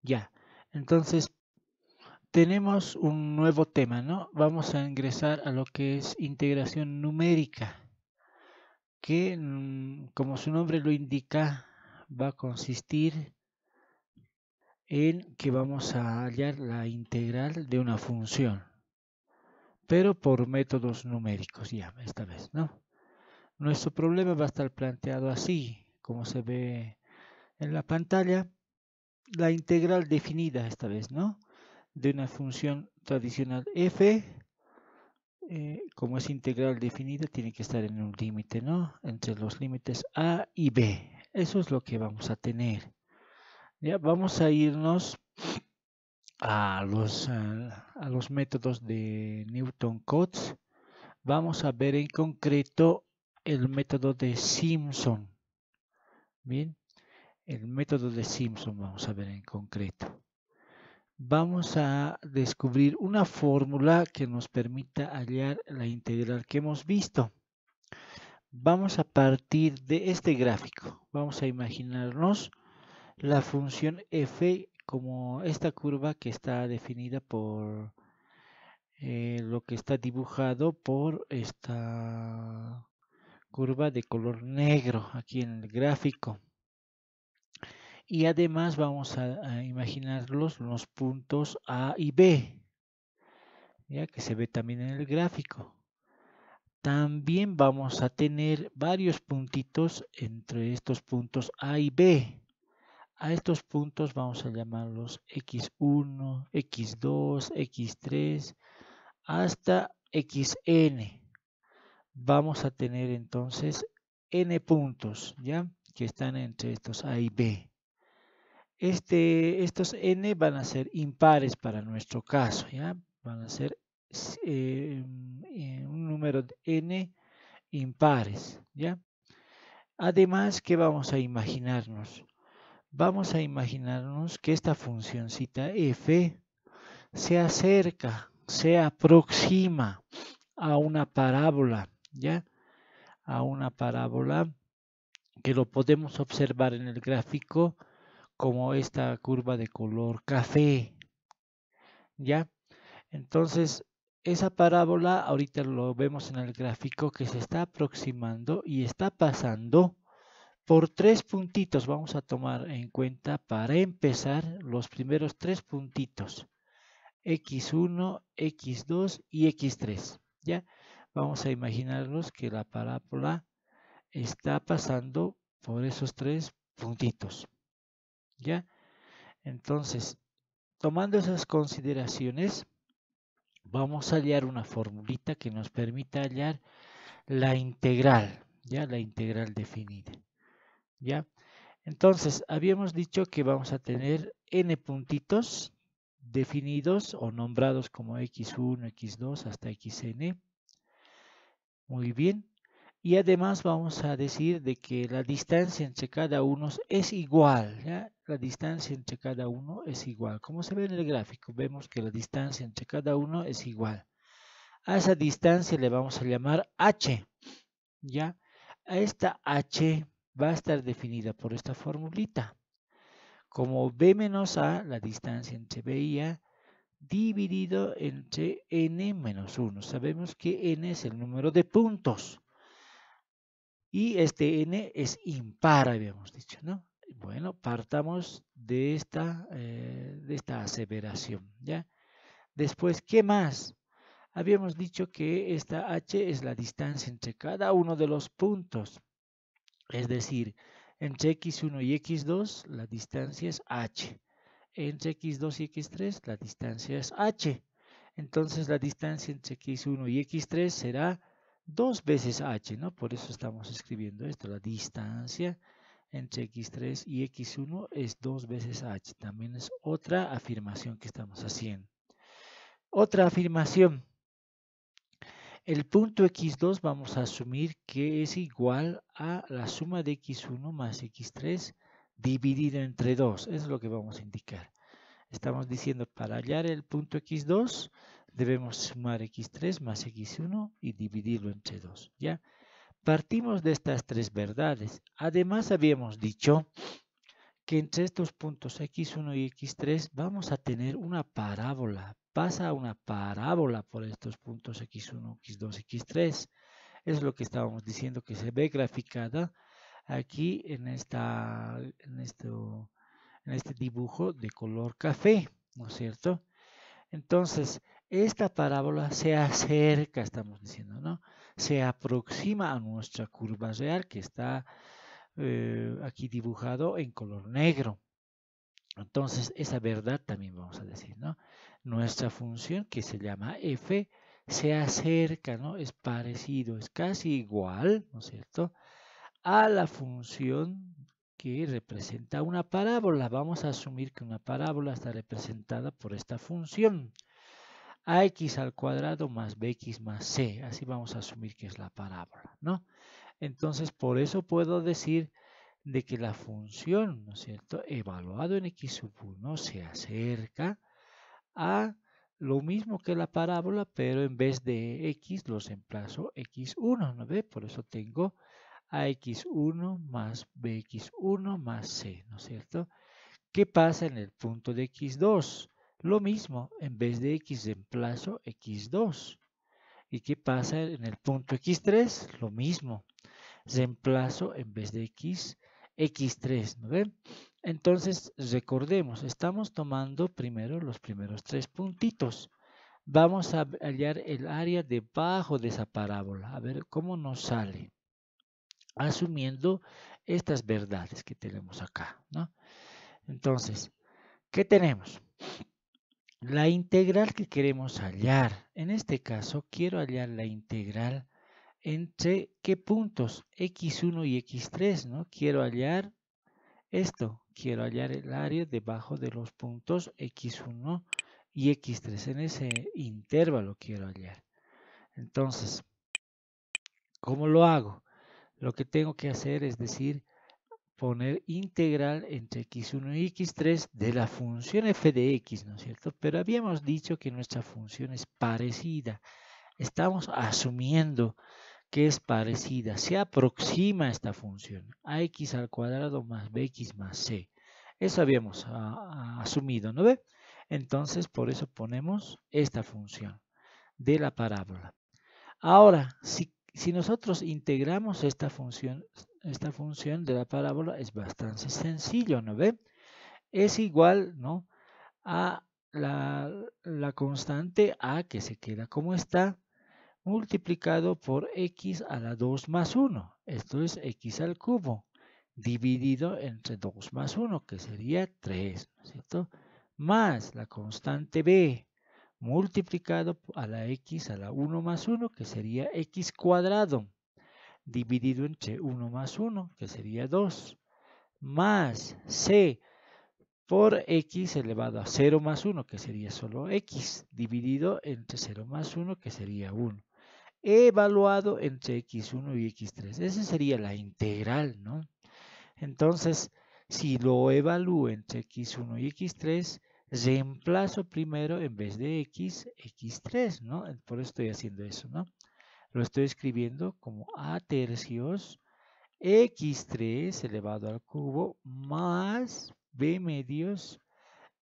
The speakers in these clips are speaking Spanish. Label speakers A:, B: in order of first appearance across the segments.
A: Ya. Entonces, tenemos un nuevo tema, ¿no? Vamos a ingresar a lo que es integración numérica, que, como su nombre lo indica, va a consistir en que vamos a hallar la integral de una función, pero por métodos numéricos, ya, esta vez, ¿no? Nuestro problema va a estar planteado así, como se ve en la pantalla, la integral definida esta vez, ¿no? De una función tradicional f, como es integral definida, tiene que estar en un límite, ¿no? Entre los límites a y b. Eso es lo que vamos a tener. Ya vamos a irnos a los métodos de Newton-Cotes. Vamos a ver en concreto el método de Simpson. Bien, el método de Simpson vamos a ver en concreto. Vamos a descubrir una fórmula que nos permita hallar la integral que hemos visto. Vamos a partir de este gráfico. Vamos a imaginarnos la función f como esta curva que está definida por lo que está dibujado por esta curva de color negro aquí en el gráfico. Y además vamos a imaginar los puntos A y B, ya que se ve también en el gráfico. También vamos a tener varios puntitos entre estos puntos A y B. A estos puntos vamos a llamarlos x1, x2, x3, hasta xn. Vamos a tener entonces n puntos, ¿ya? Que están entre estos A y B. Estos n van a ser impares para nuestro caso, ¿ya? Van a ser un número de n impares, ¿ya? Además, ¿qué vamos a imaginarnos? Vamos a imaginarnos que esta funcioncita f se acerca, se aproxima a una parábola, ¿ya? A una parábola que lo podemos observar en el gráfico como esta curva de color café, ¿ya? Entonces, esa parábola ahorita lo vemos en el gráfico que se está aproximando y está pasando por tres puntitos. Vamos a tomar en cuenta para empezar los primeros tres puntitos, x1, x2 y x3, ¿ya? Vamos a imaginarnos que la parábola está pasando por esos tres puntitos, ¿ya? Entonces, tomando esas consideraciones, vamos a hallar una formulita que nos permita hallar la integral, ¿ya? La integral definida, ¿ya? Entonces, habíamos dicho que vamos a tener n puntitos definidos o nombrados como x1, x2 hasta xn. Muy bien. Y además vamos a decir de que la distancia entre cada uno es igual, ¿ya? La distancia entre cada uno es igual. Como se ve en el gráfico, vemos que la distancia entre cada uno es igual. A esa distancia le vamos a llamar h, ¿ya? A esta h va a estar definida por esta formulita. Como b menos a, la distancia entre b y a, dividido entre n menos 1. Sabemos que n es el número de puntos. Y este n es impar, habíamos dicho, ¿no? Bueno, partamos de esta aseveración, ¿ya? Después, ¿qué más? Habíamos dicho que esta h es la distancia entre cada uno de los puntos. Es decir, entre x1 y x2 la distancia es h. Entre x2 y x3 la distancia es h. Entonces la distancia entre x1 y x3 será 2 veces h, ¿no? Por eso estamos escribiendo esto. La distancia entre x3 y x1 es 2 veces h. También es otra afirmación que estamos haciendo. Otra afirmación. El punto x2 vamos a asumir que es igual a la suma de x1 más x3 dividido entre 2. Eso es lo que vamos a indicar. Estamos diciendo para hallar el punto x2 debemos sumar x3 más x1 y dividirlo entre 2. ¿Ya? Partimos de estas tres verdades. Además habíamos dicho que entre estos puntos x1 y x3 vamos a tener una parábola. Pasa una parábola por estos puntos x1, x2, x3. Es lo que estábamos diciendo que se ve graficada aquí en este dibujo de color café, ¿no es cierto? Entonces, esta parábola se acerca, estamos diciendo, ¿no? Se aproxima a nuestra curva real que está aquí dibujado en color negro. Entonces, esa verdad también vamos a decir, ¿no? Nuestra función que se llama f se acerca, ¿no? Es parecido, es casi igual, ¿no es cierto?, a la función que representa una parábola. Vamos a asumir que una parábola está representada por esta función. Ax al cuadrado más bx más c. Así vamos a asumir que es la parábola, ¿no? Entonces, por eso puedo decir de que la función, ¿no es cierto?, evaluado en x sub 1 se acerca a lo mismo que la parábola, pero en vez de x lo reemplazo x1, ¿no ve? Por eso tengo ax1 más bx1 más c, ¿no es cierto? ¿Qué pasa en el punto de x2? Lo mismo, en vez de x reemplazo x2. ¿Y qué pasa en el punto x3? Lo mismo, reemplazo en vez de x, x3, ¿no ven? Entonces, recordemos, estamos tomando primero los primeros tres puntitos. Vamos a hallar el área debajo de esa parábola, a ver cómo nos sale, asumiendo estas verdades que tenemos acá, ¿no? Entonces, ¿qué tenemos? La integral que queremos hallar. En este caso, quiero hallar la integral entre qué puntos, x1 y x3, ¿no? Quiero hallar esto, quiero hallar el área debajo de los puntos x1 y x3, en ese intervalo quiero hallar. Entonces, ¿cómo lo hago? Lo que tengo que hacer es decir, poner integral entre x1 y x3 de la función f de x, ¿no es cierto? Pero habíamos dicho que nuestra función es parecida. Estamos asumiendo que es parecida, se aproxima a esta función, ax al cuadrado más bx más c. Eso habíamos asumido, ¿no ve? Entonces, por eso ponemos esta función de la parábola. Ahora, si nosotros integramos esta función de la parábola, es bastante sencillo, ¿no ve? Es igual, ¿no?, a la constante a que se queda como está, multiplicado por x a la 2 más 1. Esto es x al cubo, dividido entre 2 más 1, que sería 3, ¿no es cierto? Más la constante b, multiplicado a la x a la 1 más 1, que sería x cuadrado, dividido entre 1 más 1, que sería 2, más c por x elevado a 0 más 1, que sería solo x, dividido entre 0 más 1, que sería 1. Evaluado entre x1 y x3. Esa sería la integral, ¿no? Entonces, si lo evalúo entre x1 y x3, reemplazo primero en vez de x, x3, ¿no? Por eso estoy haciendo eso, ¿no? Lo estoy escribiendo como a tercios x3 elevado al cubo más b medios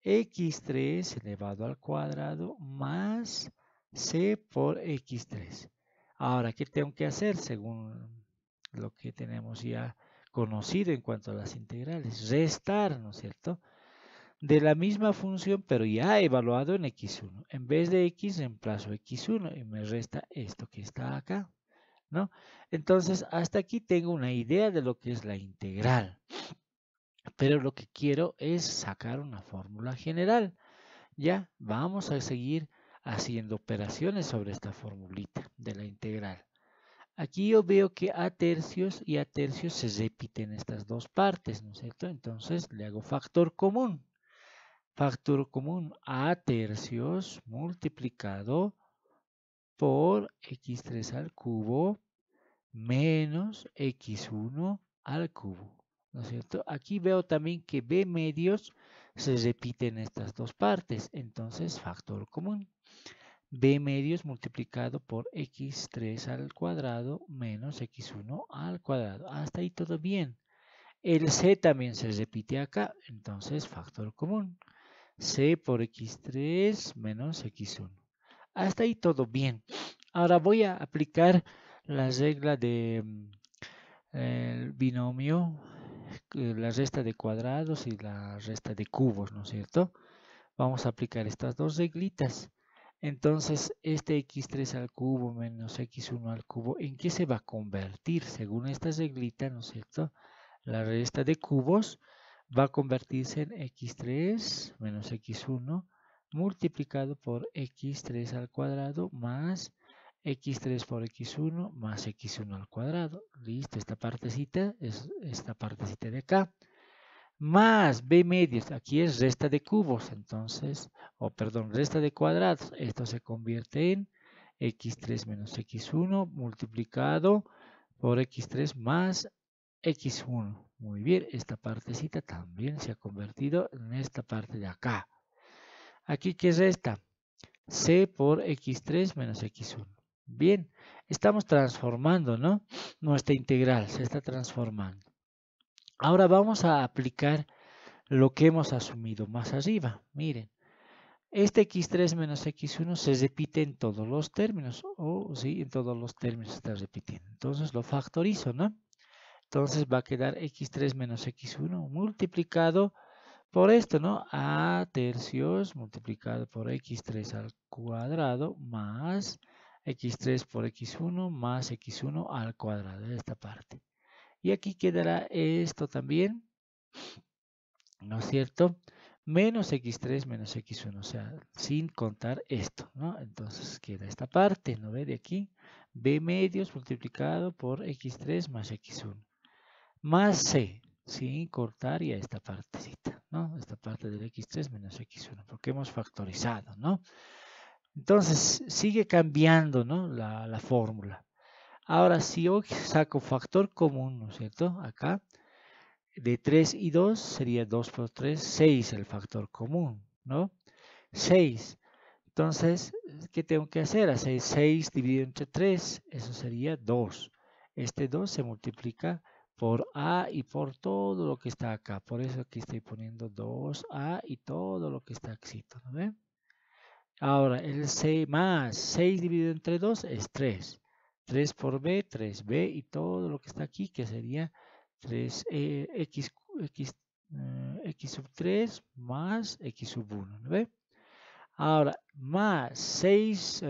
A: x3 elevado al cuadrado más c por x3. Ahora, ¿qué tengo que hacer según lo que tenemos ya conocido en cuanto a las integrales? Restar, ¿no es cierto?, de la misma función, pero ya evaluado en x1. En vez de x, reemplazo x1 y me resta esto que está acá, ¿no? Entonces, hasta aquí tengo una idea de lo que es la integral. Pero lo que quiero es sacar una fórmula general. Ya, vamos a seguir haciendo operaciones sobre esta formulita de la integral. Aquí yo veo que a tercios y a tercios se repiten estas dos partes, ¿no es cierto? Entonces le hago factor común. Factor común a tercios multiplicado por x3 al cubo menos x1 al cubo, ¿no es cierto? Aquí veo también que b medios se repiten estas dos partes, entonces factor común. B medios multiplicado por x3 al cuadrado menos x1 al cuadrado. Hasta ahí todo bien. El c también se repite acá, entonces factor común. C por x3 menos x1. Hasta ahí todo bien. Ahora voy a aplicar la regla de el binomio, la resta de cuadrados y la resta de cubos, ¿no es cierto? Vamos a aplicar estas dos reglitas. Entonces, este x3 al cubo menos x1 al cubo, ¿en qué se va a convertir? Según esta reglita, ¿no es cierto? La resta de cubos va a convertirse en x3 menos x1 multiplicado por x3 al cuadrado más x3 por x1 más x1 al cuadrado. Listo, esta partecita es esta partecita de acá. Más b medios, aquí es resta de cubos, entonces, perdón, resta de cuadrados. Esto se convierte en x3 menos x1 multiplicado por x3 más x1. Muy bien, esta partecita también se ha convertido en esta parte de acá. Aquí, ¿qué resta? C por x3 menos x1. Bien, estamos transformando, ¿no? Nuestra integral se está transformando. Ahora vamos a aplicar lo que hemos asumido más arriba. Miren, este x3 menos x1 se repite en todos los términos. Sí, en todos los términos se está repitiendo. Entonces lo factorizo, ¿no? Entonces va a quedar x3 menos x1 multiplicado por esto, ¿no? A tercios multiplicado por x3 al cuadrado más x3 por x1 más x1 al cuadrado de esta parte. Y aquí quedará esto también, ¿no es cierto? Menos x3 menos x1, o sea, sin contar esto, ¿no? Entonces queda esta parte, ¿no ve? De aquí, b medios multiplicado por x3 más x1 más c, sin cortar ya esta partecita, ¿no? Esta parte del x3 menos x1, porque hemos factorizado, ¿no? Entonces, sigue cambiando, ¿no? La fórmula. Ahora, si yo saco factor común, ¿no es cierto? Acá, de 3 y 2 sería 2 por 3, 6 el factor común, ¿no? 6. Entonces, ¿qué tengo que hacer? Hacer 6 dividido entre 3, eso sería 2. Este 2 se multiplica por A y por todo lo que está acá. Por eso aquí estoy poniendo 2A y todo lo que está aquí, ¿no ven? Ahora, el 6 más 6 dividido entre 2 es 3. 3 por B, 3B y todo lo que está aquí, que sería 3x x sub 3 más x sub 1, ¿no ve? Ahora, más 6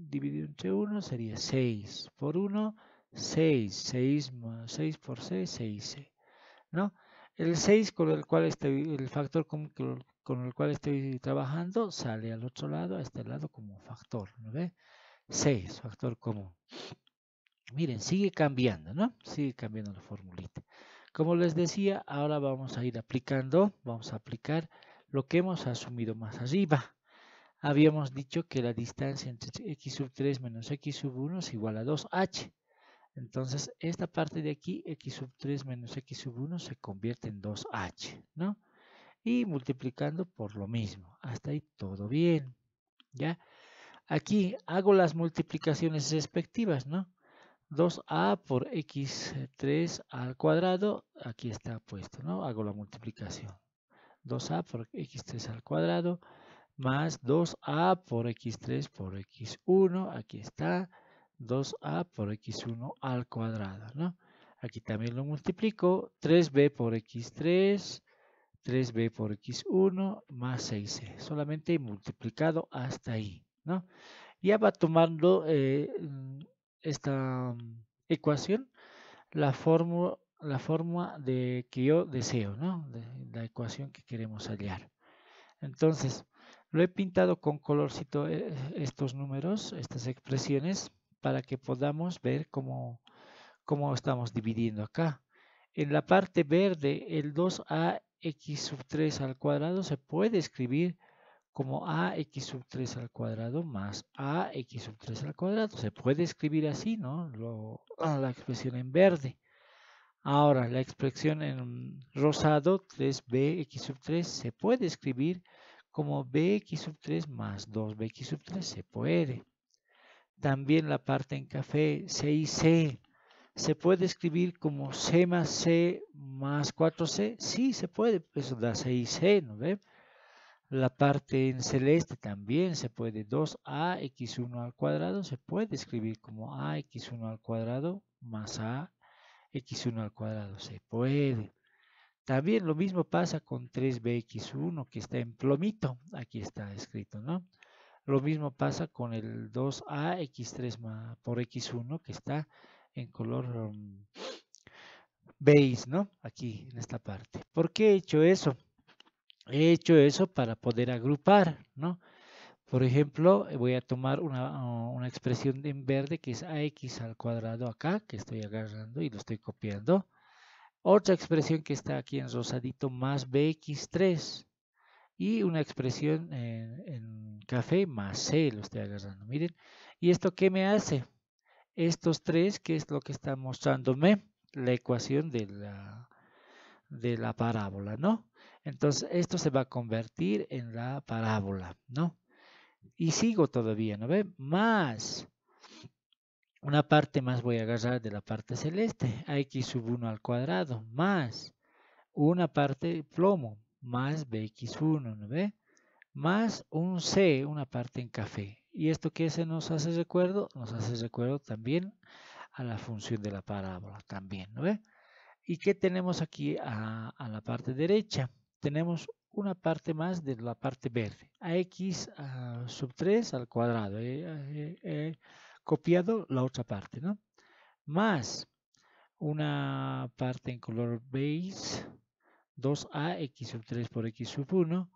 A: dividido entre 1 sería 6 por 1, 6. 6 más 6 por 6, 6c, ¿no? El 6 con el cual estoy, el factor con el cual estoy trabajando sale al otro lado, a este lado como factor, ¿no ve? 6, factor común. Miren, sigue cambiando, ¿no? Sigue cambiando la formulita. Como les decía, ahora vamos a ir aplicando, vamos a aplicar lo que hemos asumido más arriba. Habíamos dicho que la distancia entre x sub 3 menos x sub 1 es igual a 2h. Entonces, esta parte de aquí, x sub 3 menos x sub 1 se convierte en 2h, ¿no? Y multiplicando por lo mismo. Hasta ahí todo bien, ¿ya? Aquí hago las multiplicaciones respectivas, ¿no? 2a por x3 al cuadrado, aquí está puesto, ¿no? Hago la multiplicación. 2a por x3 al cuadrado más 2a por x3 por x1, aquí está, 2a por x1 al cuadrado, ¿no? Aquí también lo multiplico, 3b por x3, 3b por x1 más 6c, solamente multiplicado hasta ahí, ¿no? Ya va tomando esta ecuación la forma de que yo deseo, ¿no? De la ecuación que queremos hallar. Entonces, lo he pintado con colorcito estos números, estas expresiones, para que podamos ver cómo estamos dividiendo acá. En la parte verde, el 2ax sub 3 al cuadrado se puede escribir como ax sub 3 al cuadrado más ax sub 3 al cuadrado. Se puede escribir así, ¿no? La expresión en verde. Ahora, la expresión en rosado, 3bx sub 3, se puede escribir como bx sub 3 más 2bx sub 3, se puede. También la parte en café, C y C, ¿Se puede escribir como C más C más 4C? Sí, se puede, eso da 6C, ¿no ve? La parte en celeste también se puede, 2ax1 al cuadrado se puede escribir como ax1 al cuadrado más ax1 al cuadrado, se puede. También lo mismo pasa con 3bx1 que está en plomito, aquí está escrito, ¿no? Lo mismo pasa con el 2ax3 por x1 que está en color beige, ¿no? Aquí en esta parte. ¿Por qué he hecho eso? He hecho eso para poder agrupar, ¿no? Por ejemplo, voy a tomar una expresión en verde que es ax al cuadrado acá, que estoy agarrando y lo estoy copiando. Otra expresión que está aquí en rosadito más bx3 y una expresión en café más c, lo estoy agarrando. Miren, ¿y esto qué me hace? Estos tres, ¿qué es lo que está mostrándome? La ecuación de la parábola, ¿no? Entonces, esto se va a convertir en la parábola, ¿no? Y sigo todavía, ¿no ve? Más una parte más voy a agarrar de la parte celeste, ax sub 1 al cuadrado, más una parte plomo, más bx1, ¿no ve? Más un c, una parte en café. ¿Y esto qué se nos hace recuerdo? Nos hace recuerdo también a la función de la parábola, también, ¿no ve? ¿Y qué tenemos aquí a la parte derecha? Tenemos una parte más de la parte verde, ax sub 3 al cuadrado, copiado la otra parte, ¿no? Más una parte en color beige, 2ax sub 3 por x sub 1,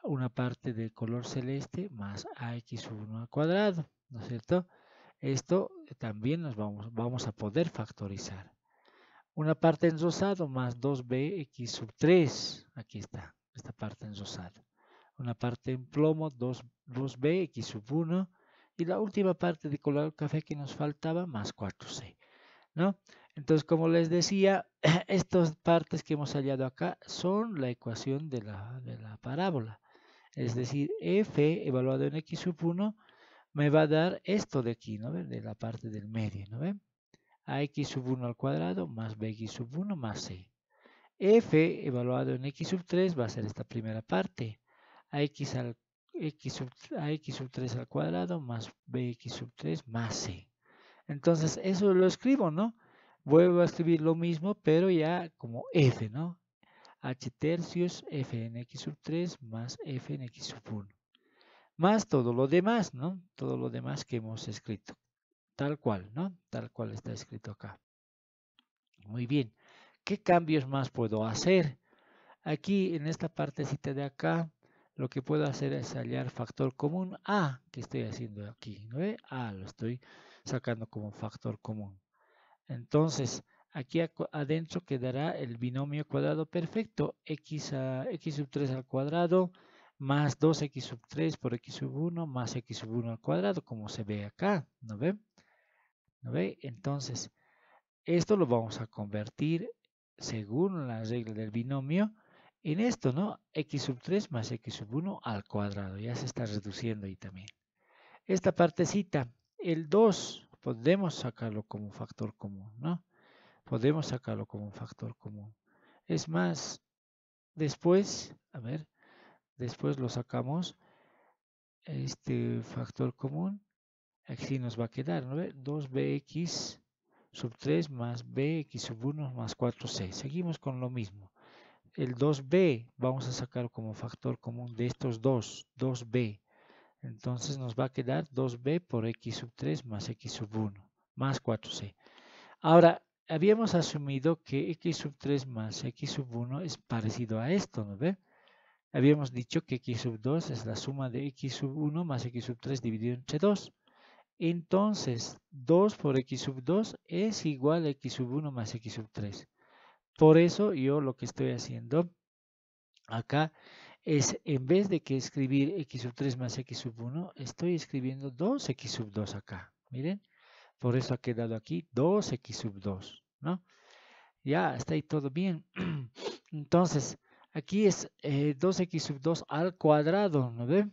A: una parte de color celeste más ax sub 1 al cuadrado, ¿no es cierto? Esto también vamos a poder factorizar. Una parte en rosado más 2bx sub 3. Aquí está, esta parte en rosado. Una parte en plomo, 2bx sub 1. Y la última parte de color café que nos faltaba, más 4c. ¿No? Entonces, como les decía, estas partes que hemos hallado acá son la ecuación de la parábola. Es decir, f evaluado en x sub 1 me va a dar esto de aquí, ¿no? De la parte del medio, ¿no ven? Ax sub 1 al cuadrado más bx sub 1 más c. F evaluado en x sub 3 va a ser esta primera parte. Ax, ax sub 3 al cuadrado más bx sub 3 más c. Entonces eso lo escribo, ¿no? Vuelvo a escribir lo mismo, pero ya como f, ¿no? H tercios f en x sub 3 más f en x sub 1. Más todo lo demás, ¿no? Todo lo demás que hemos escrito. Tal cual, ¿no? Tal cual está escrito acá. Muy bien. ¿Qué cambios más puedo hacer? Aquí en esta partecita de acá, lo que puedo hacer es hallar factor común A, que estoy haciendo aquí, ¿no ve? A lo estoy sacando como factor común. Entonces, aquí adentro quedará el binomio cuadrado perfecto, x sub 3 al cuadrado más 2x sub 3 por x sub 1 más x sub 1 al cuadrado, como se ve acá, ¿no ve? ¿No ve? Entonces, esto lo vamos a convertir, según la regla del binomio, en esto, ¿no? X sub 3 más x sub 1 al cuadrado. Ya se está reduciendo ahí también. Esta partecita, el 2, podemos sacarlo como factor común, ¿no? Podemos sacarlo como un factor común. Es más, después, a ver, después lo sacamos, este factor común, aquí nos va a quedar, ¿no? 2bx sub 3 más bx sub 1 más 4c. Seguimos con lo mismo. El 2b vamos a sacar como factor común de estos dos, 2b. Entonces nos va a quedar 2b por x sub 3 más x sub 1 más 4c. Ahora, habíamos asumido que x sub 3 más x sub 1 es parecido a esto, ¿no ve? Habíamos dicho que x sub 2 es la suma de x sub 1 más x sub 3 dividido entre 2. Entonces, 2 por x sub 2 es igual a x sub 1 más x sub 3. Por eso yo lo que estoy haciendo acá es, en vez de que escribir x sub 3 más x sub 1, estoy escribiendo 2x sub 2 acá. Miren, por eso ha quedado aquí 2x sub 2, ¿no? Ya, está ahí todo bien. Entonces, aquí es 2x sub 2 al cuadrado, ¿no ve?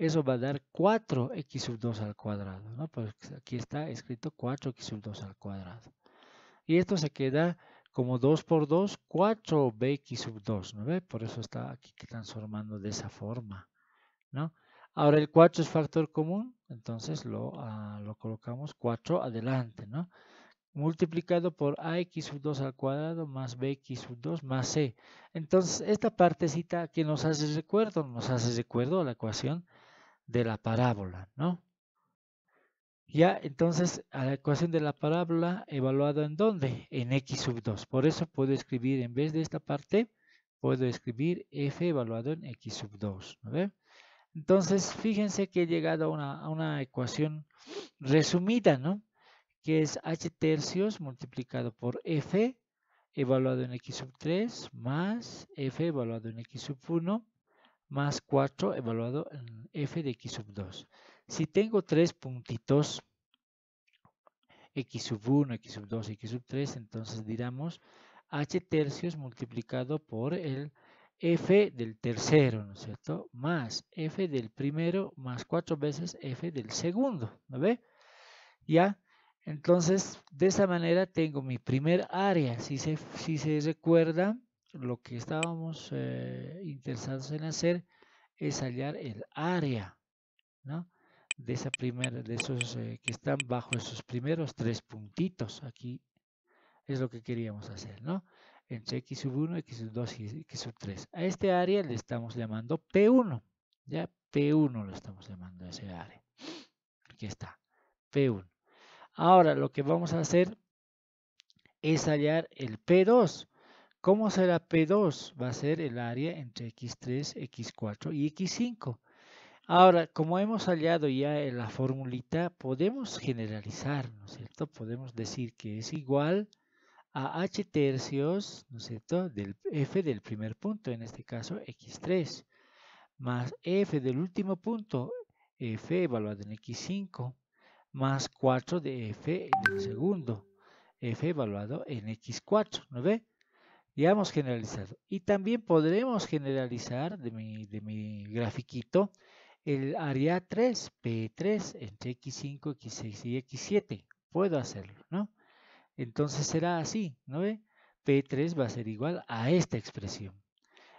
A: eso va a dar 4x sub 2 al cuadrado, ¿no? Pues aquí está escrito 4x sub 2 al cuadrado. Y esto se queda como 2 por 2, 4bx sub 2, ¿no ve? Por eso está aquí transformando de esa forma, ¿no? Ahora el 4 es factor común, entonces lo colocamos 4 adelante, ¿no? Multiplicado por ax sub 2 al cuadrado más bx sub 2 más c. Entonces, esta partecita que nos hace recuerdo a la ecuación de la parábola, ¿no? Ya, entonces, a la ecuación de la parábola, ¿evaluado en dónde? En x sub 2. Por eso puedo escribir, en vez de esta parte, puedo escribir f evaluado en x sub 2, ¿no ve? Entonces, fíjense que he llegado a una ecuación resumida, ¿no? Que es h tercios multiplicado por f evaluado en x sub 3 más f evaluado en x sub 1 más 4 evaluado en f de x sub 2. Si tengo tres puntitos, x sub 1, x sub 2, x sub 3, entonces diramos h tercios multiplicado por el f del tercero, ¿no es cierto? Más f del primero más 4 veces f del segundo, ¿no ve? ¿Ya? Entonces, de esa manera tengo mi primer área. Si se recuerda, lo que estábamos interesados en hacer es hallar el área, ¿no? De esos que están bajo esos primeros tres puntitos. Aquí es lo que queríamos hacer, ¿no? Entre x sub 1, x sub 2 y x sub 3. A este área le estamos llamando P1. Ya, P1 lo estamos llamando a ese área. Aquí está, P1. Ahora lo que vamos a hacer es hallar el P2. ¿Cómo será P2? Va a ser el área entre x3, x4 y x5. Ahora, como hemos hallado ya en la formulita, podemos generalizar, ¿no es cierto? Podemos decir que es igual a h tercios, ¿no es cierto?, del f del primer punto, en este caso x3, más f del último punto, f evaluado en x5, más 4 de f del segundo, f evaluado en x4, ¿no ve? Ya hemos generalizado. Y también podremos generalizar de mi grafiquito el área 3, P3, entre x5, x6 y x7. Puedo hacerlo, ¿no? Entonces será así, ¿no ve? P3 va a ser igual a esta expresión.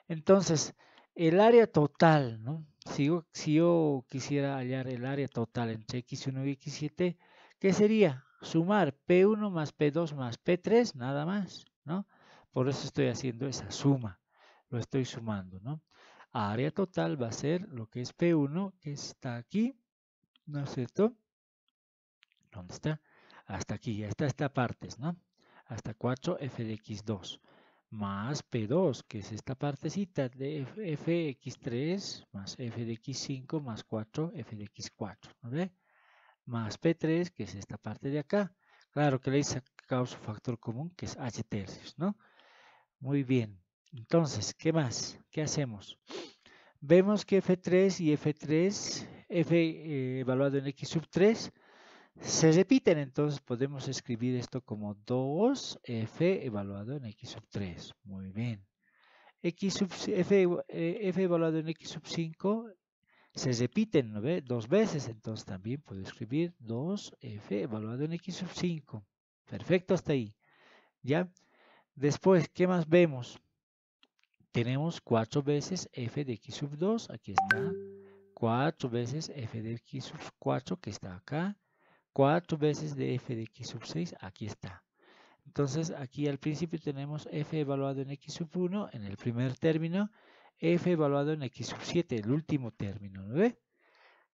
A: Entonces, el área total, ¿no? Si yo quisiera hallar el área total entre x1 y x7, ¿qué sería? Sumar P1 más P2 más P3, nada más, ¿no? Por eso estoy haciendo esa suma, lo estoy sumando, ¿no? Área total va a ser lo que es P1, que está aquí, ¿no es cierto? ¿Dónde está? Hasta aquí, hasta esta parte, ¿no? Hasta 4f de x2 más P2, que es esta partecita de fx3 más f de x5 más 4f de x4, ¿no ve? Más P3, que es esta parte de acá. Claro que le he sacado su factor común, que es h tercios, ¿no? Muy bien. Entonces, ¿qué más? ¿Qué hacemos? Vemos que f3 y f3, evaluado en x sub 3, se repiten, entonces podemos escribir esto como 2f evaluado en x sub 3. Muy bien. F evaluado en x sub 5 se repiten, ¿no ve? Dos veces, entonces también puedo escribir 2f evaluado en x sub 5. Perfecto, hasta ahí. ¿Ya? Después, ¿qué más vemos? Tenemos 4 veces f de x sub 2, aquí está. 4 veces f de x sub 4, que está acá. 4 veces de f de x sub 6, aquí está. Entonces, aquí al principio tenemos f evaluado en x sub 1, en el primer término, f evaluado en x sub 7, el último término, ¿no ve?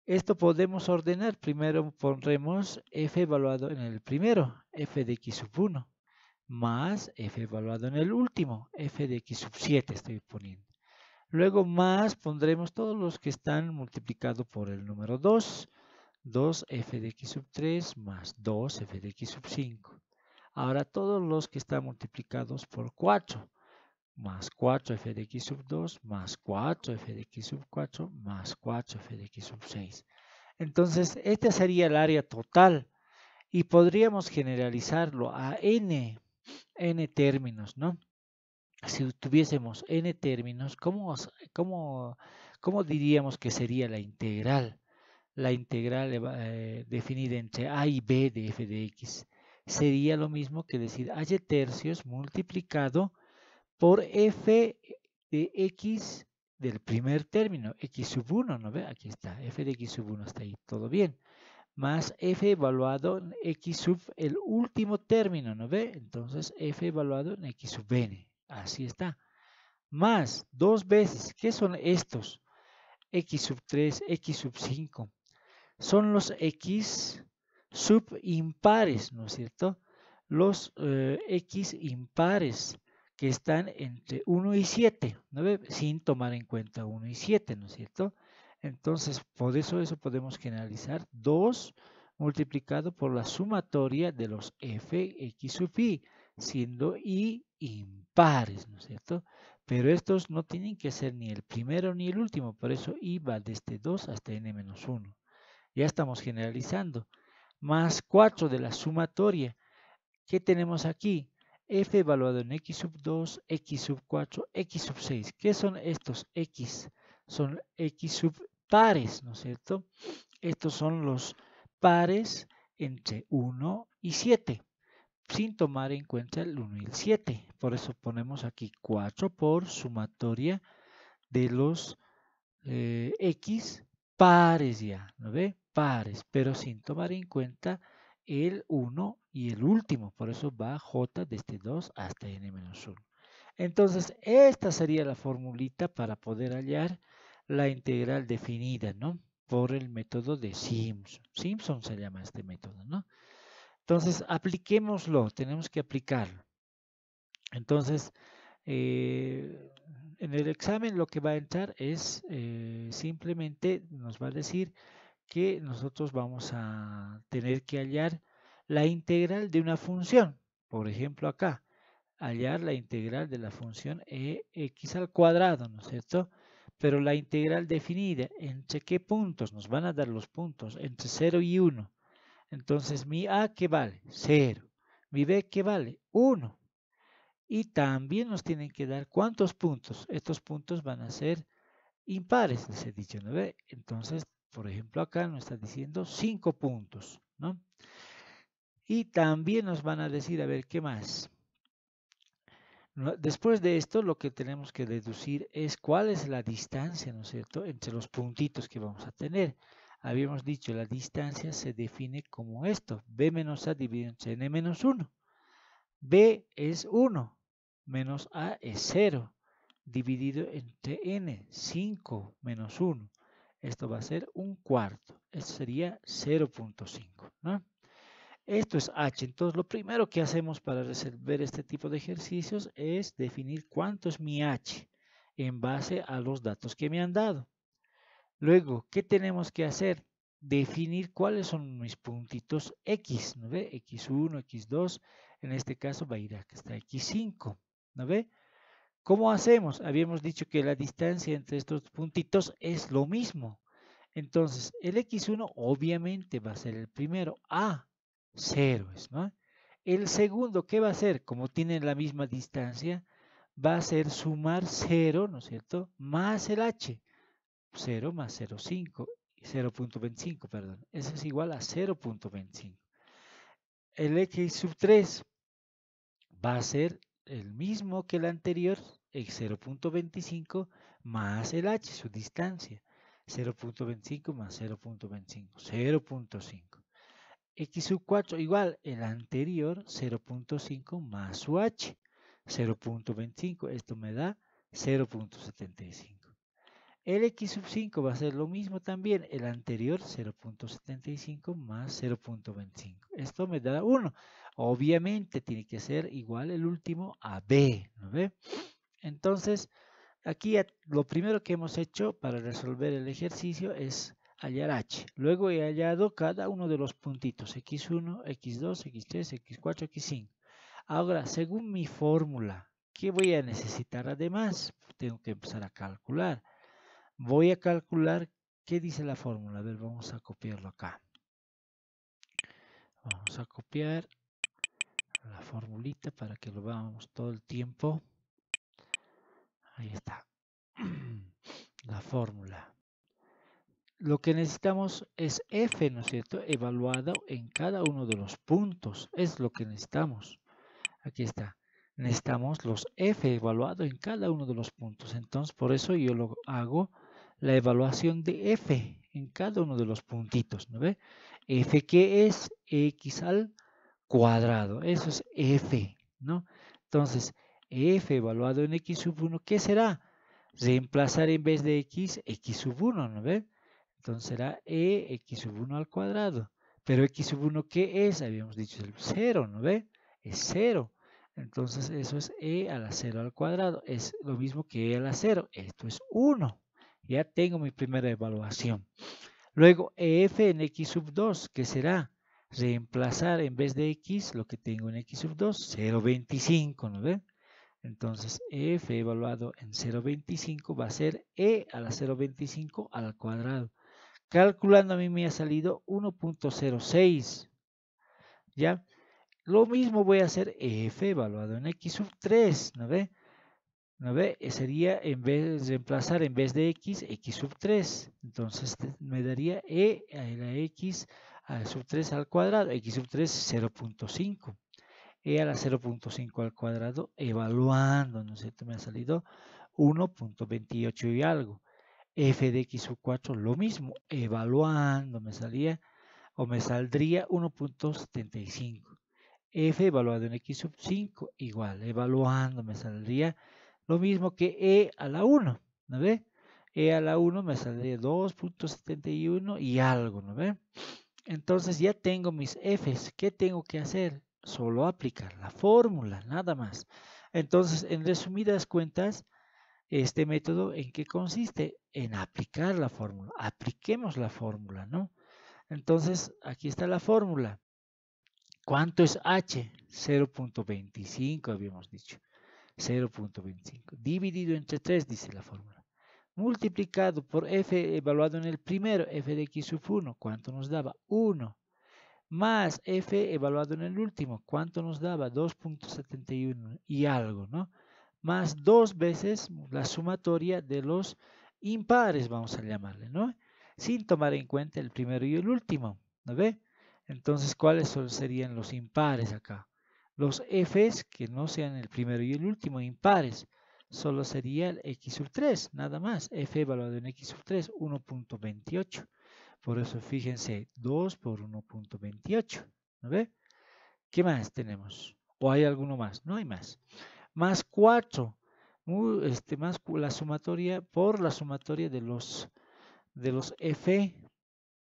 A: Esto podemos ordenar. Primero pondremos f evaluado en el primero, f de x sub 1, más f evaluado en el último, f de x sub 7 estoy poniendo. Luego más pondremos todos los que están multiplicados por el número 2, 2f de x sub 3 más 2f de x sub 5. Ahora todos los que están multiplicados por 4, más 4f de x sub 2 más 4f de x sub 4 más 4f de x sub 6. Entonces, este sería el área total y podríamos generalizarlo a n términos, ¿no? si tuviésemos n términos, ¿cómo diríamos que sería la integral? La integral definida entre a y b de f de x sería lo mismo que decir h tercios multiplicado por f de x del primer término, x sub 1, ¿no ve? Aquí está, f de x sub 1 está ahí, todo bien. Más f evaluado en x sub el último término, ¿no ve? Entonces f evaluado en x sub n, así está. Más dos veces, ¿qué son estos? X sub 3, X sub 5. Son los X subimpares, ¿no es cierto? Los X impares que están entre 1 y 7, ¿no ve? Sin tomar en cuenta 1 y 7, ¿no es cierto? Entonces, por eso podemos generalizar 2 multiplicado por la sumatoria de los fx sub i, siendo i impares, ¿no es cierto? Pero estos no tienen que ser ni el primero ni el último, por eso i va desde 2 hasta n-1. Ya estamos generalizando. Más 4 de la sumatoria. ¿Qué tenemos aquí? F evaluado en x sub 2, x sub 4, x sub 6. ¿Qué son estos x? Son x sub pares, ¿no es cierto? Estos son los pares entre 1 y 7, sin tomar en cuenta el 1 y el 7. Por eso ponemos aquí 4 por sumatoria de los X pares ya, ¿no ve? Pares, pero sin tomar en cuenta el 1 y el último. Por eso va J desde 2 hasta n-1. Entonces, esta sería la formulita para poder hallar la integral definida, ¿no? Por el método de Simpson. Simpson se llama este método, ¿no? Entonces, apliquémoslo, tenemos que aplicarlo. Entonces, en el examen lo que va a entrar es simplemente nos va a decir que nosotros vamos a tener que hallar la integral de una función. Por ejemplo, acá, hallar la integral de la función x al cuadrado, ¿no es cierto? Pero la integral definida, ¿entre qué puntos? Nos van a dar los puntos, entre 0 y 1. Entonces, mi a, ¿qué vale? 0. Mi b, ¿qué vale? 1. Y también nos tienen que dar cuántos puntos. Estos puntos van a ser impares, les he dicho, ¿no ve? Entonces, por ejemplo, acá nos está diciendo 5 puntos, ¿no? Y también nos van a decir, a ver, ¿qué más? Después de esto, lo que tenemos que deducir es cuál es la distancia, ¿no es cierto?, entre los puntitos que vamos a tener. Habíamos dicho, la distancia se define como esto, b menos a dividido entre n menos 1. b es 1, menos a es 0, dividido entre n, 5 menos 1. Esto va a ser un cuarto. Esto sería 0.5, ¿no? Esto es h. Entonces, lo primero que hacemos para resolver este tipo de ejercicios es definir cuánto es mi h en base a los datos que me han dado. Luego, ¿qué tenemos que hacer? Definir cuáles son mis puntitos x, ¿no ve? x1, x2, en este caso va a ir hasta x5, ¿no ve? ¿Cómo hacemos? Habíamos dicho que la distancia entre estos puntitos es lo mismo. Entonces, el x1 obviamente va a ser el primero, a 0 es, ¿no? El segundo, ¿qué va a hacer? Como tienen la misma distancia, va a ser sumar 0, ¿no es cierto? Más el h. 0 más 0,5, 0.25, perdón. Eso es igual a 0.25. El x sub 3 va a ser el mismo que el anterior, 0.25 más el h, su distancia. 0.25 más 0.25, 0.5. X sub 4 igual el anterior, 0.5 más su h, 0.25. Esto me da 0.75. El x sub 5 va a ser lo mismo también, el anterior 0.75 más 0.25. Esto me da 1. Obviamente tiene que ser igual el último a b, ¿no ve? Entonces, aquí lo primero que hemos hecho para resolver el ejercicio es hallar h. Luego he hallado cada uno de los puntitos, x1, x2, x3, x4, x5. Ahora, según mi fórmula, ¿qué voy a necesitar además? Tengo que empezar a calcular. Voy a calcular qué dice la fórmula. A ver, vamos a copiarlo acá. Vamos a copiar la formulita para que lo veamos todo el tiempo. Ahí está. La fórmula. Lo que necesitamos es f, ¿no es cierto?, evaluado en cada uno de los puntos. Es lo que necesitamos. Aquí está. Necesitamos los f evaluado en cada uno de los puntos. Entonces, por eso yo lo hago la evaluación de f en cada uno de los puntitos, ¿no ve? F que es x al cuadrado. Eso es f, ¿no? Entonces, f evaluado en x sub 1, ¿qué será? Reemplazar en vez de x, x sub 1, ¿no ve? Entonces será x sub 1 al cuadrado. Pero x sub 1, ¿qué es? Habíamos dicho el 0, ¿no ve? Es 0. Entonces eso es a la 0 al cuadrado. Es lo mismo que a la 0. Esto es 1. Ya tengo mi primera evaluación. Luego f en x sub 2, ¿qué será? Reemplazar en vez de x lo que tengo en x sub 2, 0,25, ¿no ve? Entonces f evaluado en 0,25 va a ser a la 0,25 al cuadrado. Calculando a mí me ha salido 1,06. ¿Ya? Lo mismo voy a hacer f evaluado en x sub 3, ¿no ve? ¿No ve? Sería en vez de reemplazar en vez de x, x sub 3. Entonces me daría a la x a sub 3 al cuadrado, x sub 3 0,5. A la 0,5 al cuadrado, evaluando, ¿no es cierto? Me ha salido 1,28 y algo. F de x sub 4, lo mismo, evaluando, me saldría 1,75. F evaluado en x sub 5, igual, evaluando, me saldría lo mismo que a la 1, ¿no ve? A la 1 me saldría 2,71 y algo, ¿no ve? Entonces ya tengo mis f's. ¿Qué tengo que hacer? Solo aplicar la fórmula, nada más. Entonces, en resumidas cuentas, este método, ¿en qué consiste? En aplicar la fórmula. Apliquemos la fórmula, ¿no? Entonces, aquí está la fórmula. ¿Cuánto es h? 0,25 habíamos dicho. 0,25. Dividido entre 3, dice la fórmula. Multiplicado por f evaluado en el primero, f de x sub 1. ¿Cuánto nos daba? 1. Más f evaluado en el último. ¿Cuánto nos daba? 2,71 y algo, ¿no? Más 2 veces la sumatoria de los impares, vamos a llamarle, ¿no? Sin tomar en cuenta el primero y el último, ¿no ve? Entonces, ¿cuáles serían los impares acá? Los f's que no sean el primero y el último, impares, solo sería el x sub 3, nada más. F evaluado en x sub 3, 1,28. Por eso, fíjense, 2 por 1,28, ¿no ve? ¿Qué más tenemos? ¿O hay alguno más? No hay más. Más 4, más la sumatoria por la sumatoria de los f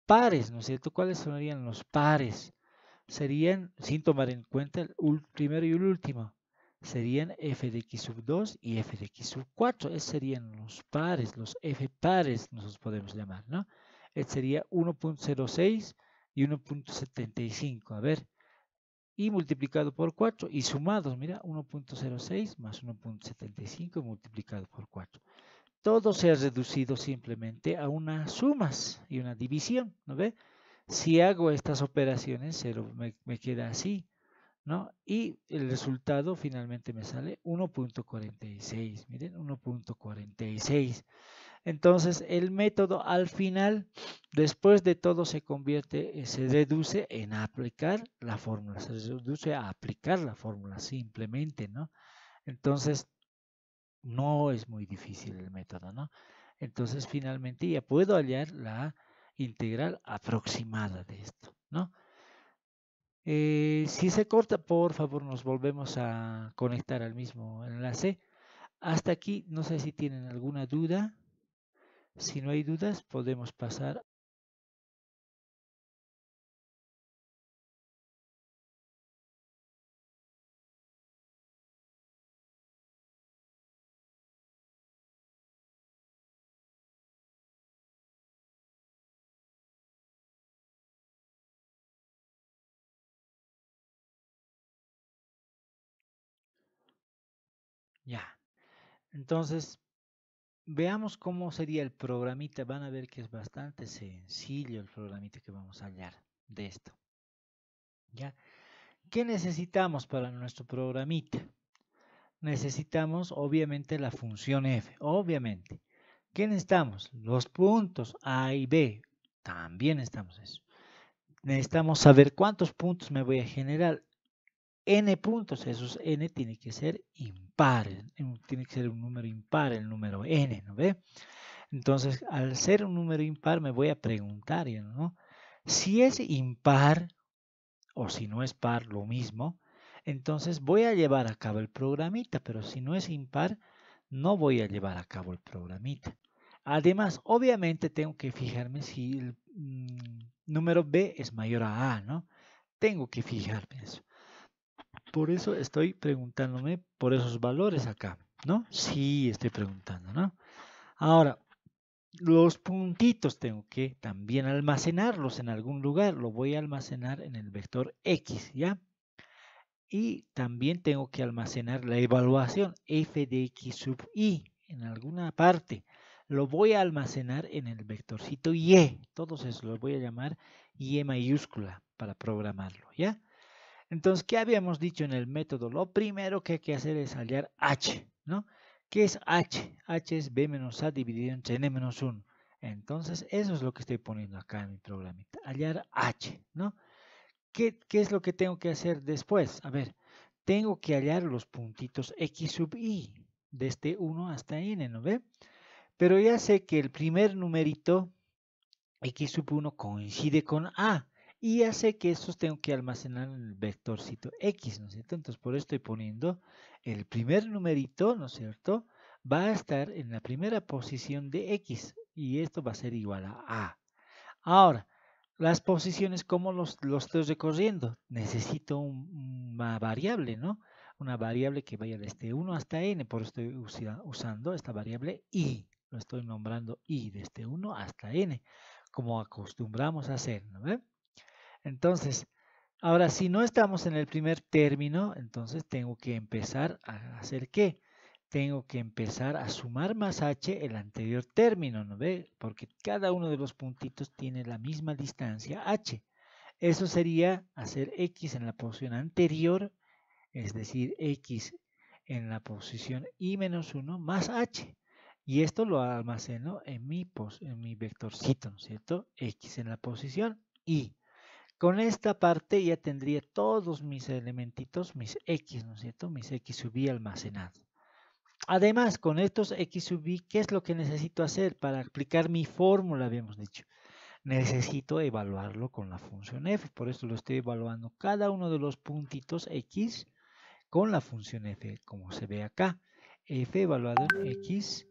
A: pares, ¿no es cierto? ¿Cuáles serían los pares? Serían, sin tomar en cuenta el primero y el último, serían f de x sub 2 y f de x sub 4. Esos serían los pares, los f pares, nosotros podemos llamar, ¿no? Sería 1,06 y 1,75. A ver, y multiplicado por 4 y sumados, mira, 1,06 más 1,75 multiplicado por 4. Todo se ha reducido simplemente a unas sumas y una división, ¿no ve? Si hago estas operaciones, me queda así, ¿no? Y el resultado finalmente me sale 1,46, miren, 1,46. Entonces, el método al final, después de todo, se reduce en aplicar la fórmula, se reduce a aplicar la fórmula simplemente, ¿no? Entonces, no es muy difícil el método, ¿no? Entonces, finalmente ya puedo hallar la integral aproximada de esto, ¿no? Si se corta, por favor, nos volvemos a conectar al mismo enlace. Hasta aquí, no sé si tienen alguna duda. Si no hay dudas, podemos pasar. Ya. Entonces, veamos cómo sería el programita. Van a ver que es bastante sencillo el programita que vamos a hallar de esto. ¿Ya? ¿Qué necesitamos para nuestro programita? necesitamos obviamente la función f, obviamente. ¿Qué necesitamos? Los puntos A y B, también necesitamos eso. Necesitamos saber cuántos puntos me voy a generar. N puntos, esos N tiene que ser impar, tiene que ser un número impar, el número N, ¿no ve? Entonces, al ser un número impar, me voy a preguntar, ¿no? Si es impar, o si no es par, lo mismo, entonces voy a llevar a cabo el programita, pero si no es impar, no voy a llevar a cabo el programita. Además, obviamente tengo que fijarme si el número B es mayor a A, ¿no? Tengo que fijarme eso. Por eso estoy preguntándome por esos valores acá, ¿no? Sí, estoy preguntando, ¿no? Ahora, los puntitos tengo que también almacenarlos en algún lugar. Lo voy a almacenar en el vector X, ¿ya? Y también tengo que almacenar la evaluación f de x sub y en alguna parte. Lo voy a almacenar en el vectorcito y. Todos esos los voy a llamar y mayúscula para programarlo, ¿ya? Entonces, ¿qué habíamos dicho en el método? Lo primero que hay que hacer es hallar h, ¿no? ¿Qué es h? H es b menos a dividido entre n menos 1. Entonces, eso es lo que estoy poniendo acá en mi programita. Hallar h, ¿no? ¿Qué es lo que tengo que hacer después? A ver, tengo que hallar los puntitos x sub y, desde 1 hasta n, ¿no ve? Pero ya sé que el primer numerito, x sub 1, coincide con a. Y ya sé que estos tengo que almacenar en el vectorcito x, ¿no es cierto? Entonces, por eso estoy poniendo el primer numerito, ¿no es cierto? Va a estar en la primera posición de x. Y esto va a ser igual a a. Ahora, las posiciones, ¿cómo los estoy recorriendo? Necesito una variable, ¿no? Una variable que vaya desde 1 hasta n, por eso estoy usando esta variable y. Lo estoy nombrando y desde 1 hasta n, como acostumbramos a hacer, ¿no ve? Entonces, ahora si no estamos en el primer término, entonces tengo que empezar a hacer ¿qué? Tengo que empezar a sumar más h el anterior término, ¿no ve? Porque cada uno de los puntitos tiene la misma distancia h. Eso sería hacer x en la posición anterior, es decir, x en la posición y menos 1 más h. Y esto lo almaceno en mi vectorcito, ¿no es cierto? X en la posición y. Con esta parte ya tendría todos mis elementitos, mis x, ¿no es cierto? Mis x sub i almacenados. Además, con estos x sub i, ¿qué es lo que necesito hacer para aplicar mi fórmula? Habíamos dicho. Necesito evaluarlo con la función f, por eso lo estoy evaluando cada uno de los puntitos x con la función f, como se ve acá. F evaluado en x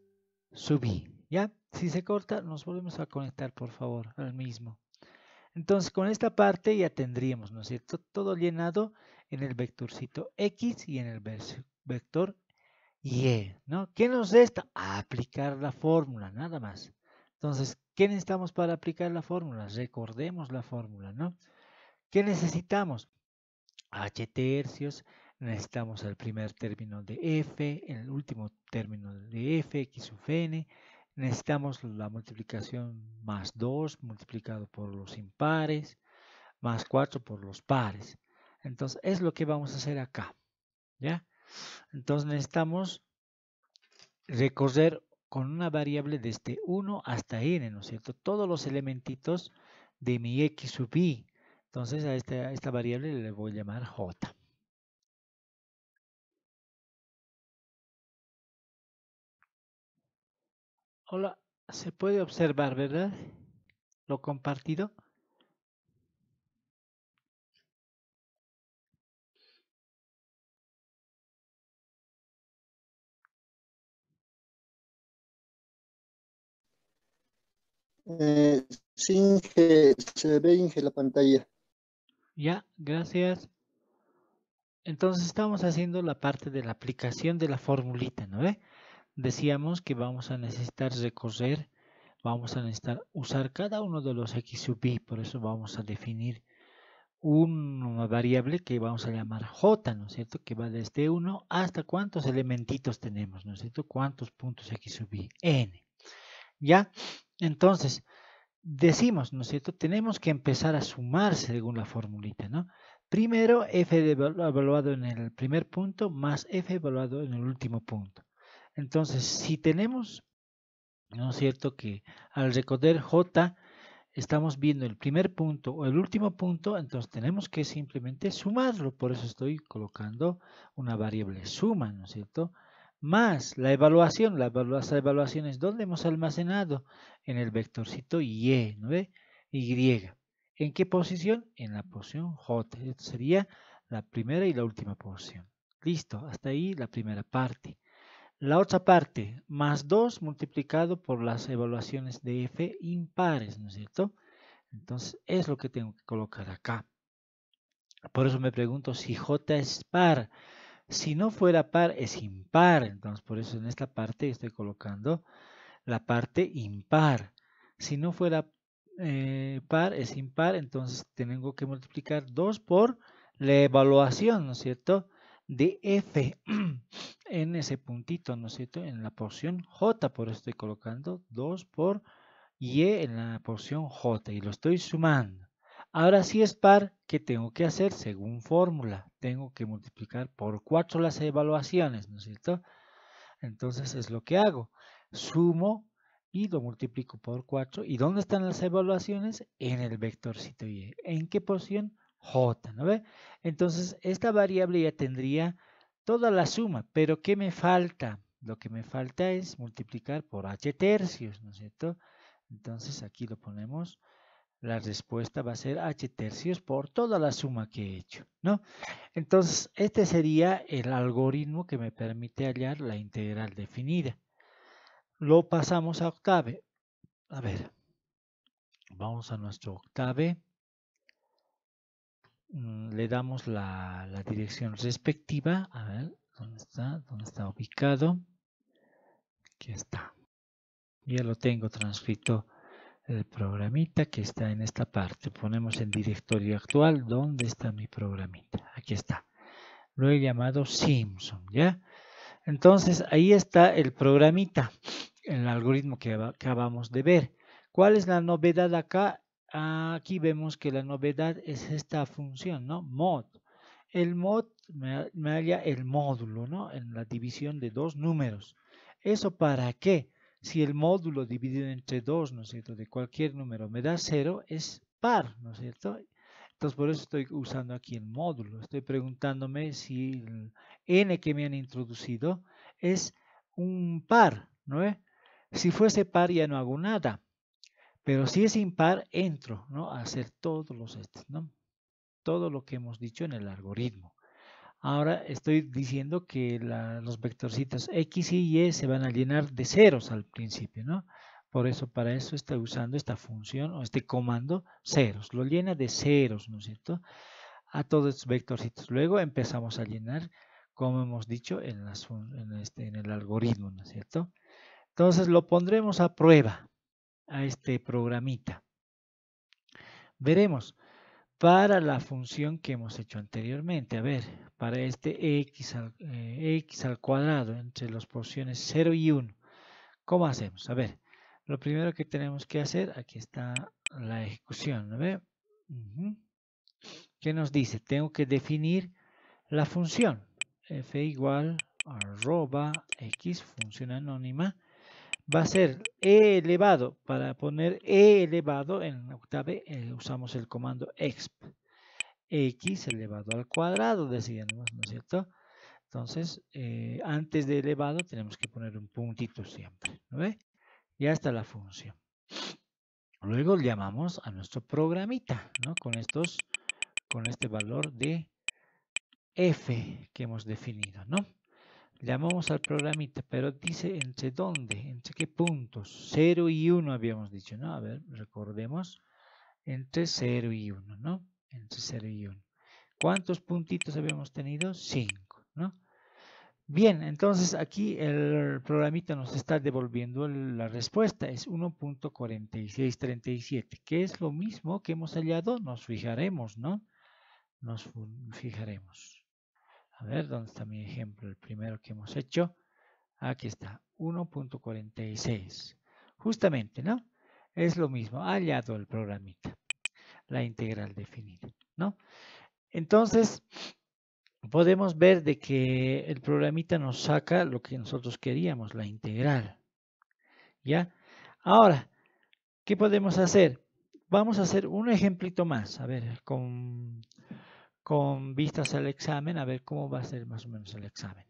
A: sub i. ¿Ya? Si se corta, nos volvemos a conectar, por favor, al mismo. Entonces, con esta parte ya tendríamos, ¿no es cierto? Todo llenado en el vectorcito x y en el vector y, ¿no? ¿Qué nos resta? Aplicar la fórmula, nada más. Entonces, ¿qué necesitamos para aplicar la fórmula? Recordemos la fórmula, ¿no? ¿Qué necesitamos? H tercios, necesitamos el primer término de f, el último término de f, x sub n, necesitamos la multiplicación más 2 multiplicado por los impares, más 4 por los pares. Entonces, es lo que vamos a hacer acá, ¿ya? Entonces, necesitamos recorrer con una variable desde 1 hasta n, ¿no es cierto? Todos los elementitos de mi x sub i. Entonces, a esta variable le voy a llamar j. Hola, se puede observar, ¿verdad? Lo compartido.
B: Sí, Inge, se ve Inge la pantalla.
A: Ya, gracias. Entonces estamos haciendo la parte de la aplicación de la formulita, ¿no ve? Decíamos que vamos a necesitar recorrer, vamos a necesitar usar cada uno de los x sub i, por eso vamos a definir una variable que vamos a llamar j, ¿no es cierto? Que va desde 1 hasta cuántos elementitos tenemos, ¿no es cierto? ¿Cuántos puntos x sub i? N. ¿Ya? Entonces, decimos, ¿no es cierto? Tenemos que empezar a sumar según la formulita, ¿no? Primero, f evaluado en el primer punto más f evaluado en el último punto. Entonces, si tenemos, ¿no es cierto?, que al recoger j estamos viendo el primer punto o el último punto, entonces tenemos que simplemente sumarlo. Por eso estoy colocando una variable suma, ¿no es cierto? Más la evaluación, las evaluaciones, ¿dónde hemos almacenado? En el vectorcito y, ¿no ve? Y. ¿En qué posición? En la posición j. Esto sería la primera y la última posición. Listo, hasta ahí la primera parte. La otra parte, más 2 multiplicado por las evaluaciones de f impares, ¿no es cierto? Entonces, es lo que tengo que colocar acá. Por eso me pregunto si j es par. Si no fuera par, es impar. Entonces, por eso en esta parte estoy colocando la parte impar. Si no fuera par, es impar. Entonces, tengo que multiplicar 2 por la evaluación, ¿no es cierto?, de f en ese puntito, ¿no es cierto?, en la porción j. Por eso estoy colocando 2 por y en la porción j y lo estoy sumando. Ahora si es par, ¿qué tengo que hacer? Según fórmula, tengo que multiplicar por 4 las evaluaciones, ¿no es cierto? Entonces es lo que hago. Sumo y lo multiplico por 4. ¿Y dónde están las evaluaciones? En el vectorcito y. ¿En qué posición? J, ¿no ve? Entonces esta variable ya tendría toda la suma, pero ¿qué me falta? Lo que me falta es multiplicar por h tercios, ¿no es cierto? Entonces aquí lo ponemos. La respuesta va a ser h tercios por toda la suma que he hecho, ¿no? Entonces, este sería el algoritmo que me permite hallar la integral definida. Lo pasamos a octave. A ver, vamos a nuestro octave. Le damos la dirección respectiva. A ver, ¿dónde está? ¿Dónde está ubicado? Aquí está. Ya lo tengo transcrito el programita que está en esta parte. Ponemos en directorio actual. ¿Dónde está mi programita? Aquí está. Lo he llamado Simpson, ¿ya? Entonces, ahí está el programita, el algoritmo que acabamos de ver. ¿Cuál es la novedad acá? Aquí vemos que la novedad es esta función, ¿no? Mod. El mod me halla el módulo, ¿no? En la división de dos números. ¿Eso para qué? Si el módulo dividido entre 2, ¿no es cierto?, de cualquier número me da 0, es par, ¿no es cierto? Entonces, por eso estoy usando aquí el módulo. Estoy preguntándome si el n que me han introducido es un par, ¿no es? Si fuese par ya no hago nada. Pero si es impar, entro, ¿no?, a hacer todos los estos, ¿no? Todo lo que hemos dicho en el algoritmo. Ahora estoy diciendo que los vectorcitos x y y se van a llenar de ceros al principio, ¿no? Por eso, para eso estoy usando esta función o este comando ceros. Lo llena de ceros, ¿no es cierto?, a todos estos vectorcitos. Luego empezamos a llenar, como hemos dicho, en el algoritmo, ¿no es cierto? Entonces lo pondremos a prueba a este programita. Veremos. Para la función que hemos hecho anteriormente, a ver, para este x al cuadrado entre las porciones 0 y 1, ¿cómo hacemos? A ver, lo primero que tenemos que hacer, aquí está la ejecución, ¿no ve? ¿Qué nos dice? Tengo que definir la función f igual arroba x, función anónima, va a ser e elevado. Para poner e elevado en octave usamos el comando exp. X elevado al cuadrado, decíamos, ¿no es cierto? Entonces, antes de elevado tenemos que poner un puntito siempre, ¿no ve? Ya está la función. Luego llamamos a nuestro programita, ¿no? Con este valor de f que hemos definido, ¿no? Llamamos al programita, pero dice entre dónde, entre qué puntos. 0 y 1 habíamos dicho, ¿no? A ver, recordemos. Entre 0 y 1, ¿no? Entre 0 y 1. ¿Cuántos puntitos habíamos tenido? 5, ¿no? Bien, entonces aquí el programita nos está devolviendo la respuesta. Es 1.4637, que es lo mismo que hemos hallado. Nos fijaremos, ¿no? Nos fijaremos. A ver, ¿dónde está mi ejemplo? El primero que hemos hecho. Aquí está, 1.46. Justamente, ¿no? Es lo mismo. Ha hallado el programita la integral definida, ¿no? Entonces, podemos ver de que el programita nos saca lo que nosotros queríamos, la integral. ¿Ya? Ahora, ¿qué podemos hacer? Vamos a hacer un ejemplito más, a ver, con vistas al examen, a ver cómo va a ser más o menos el examen.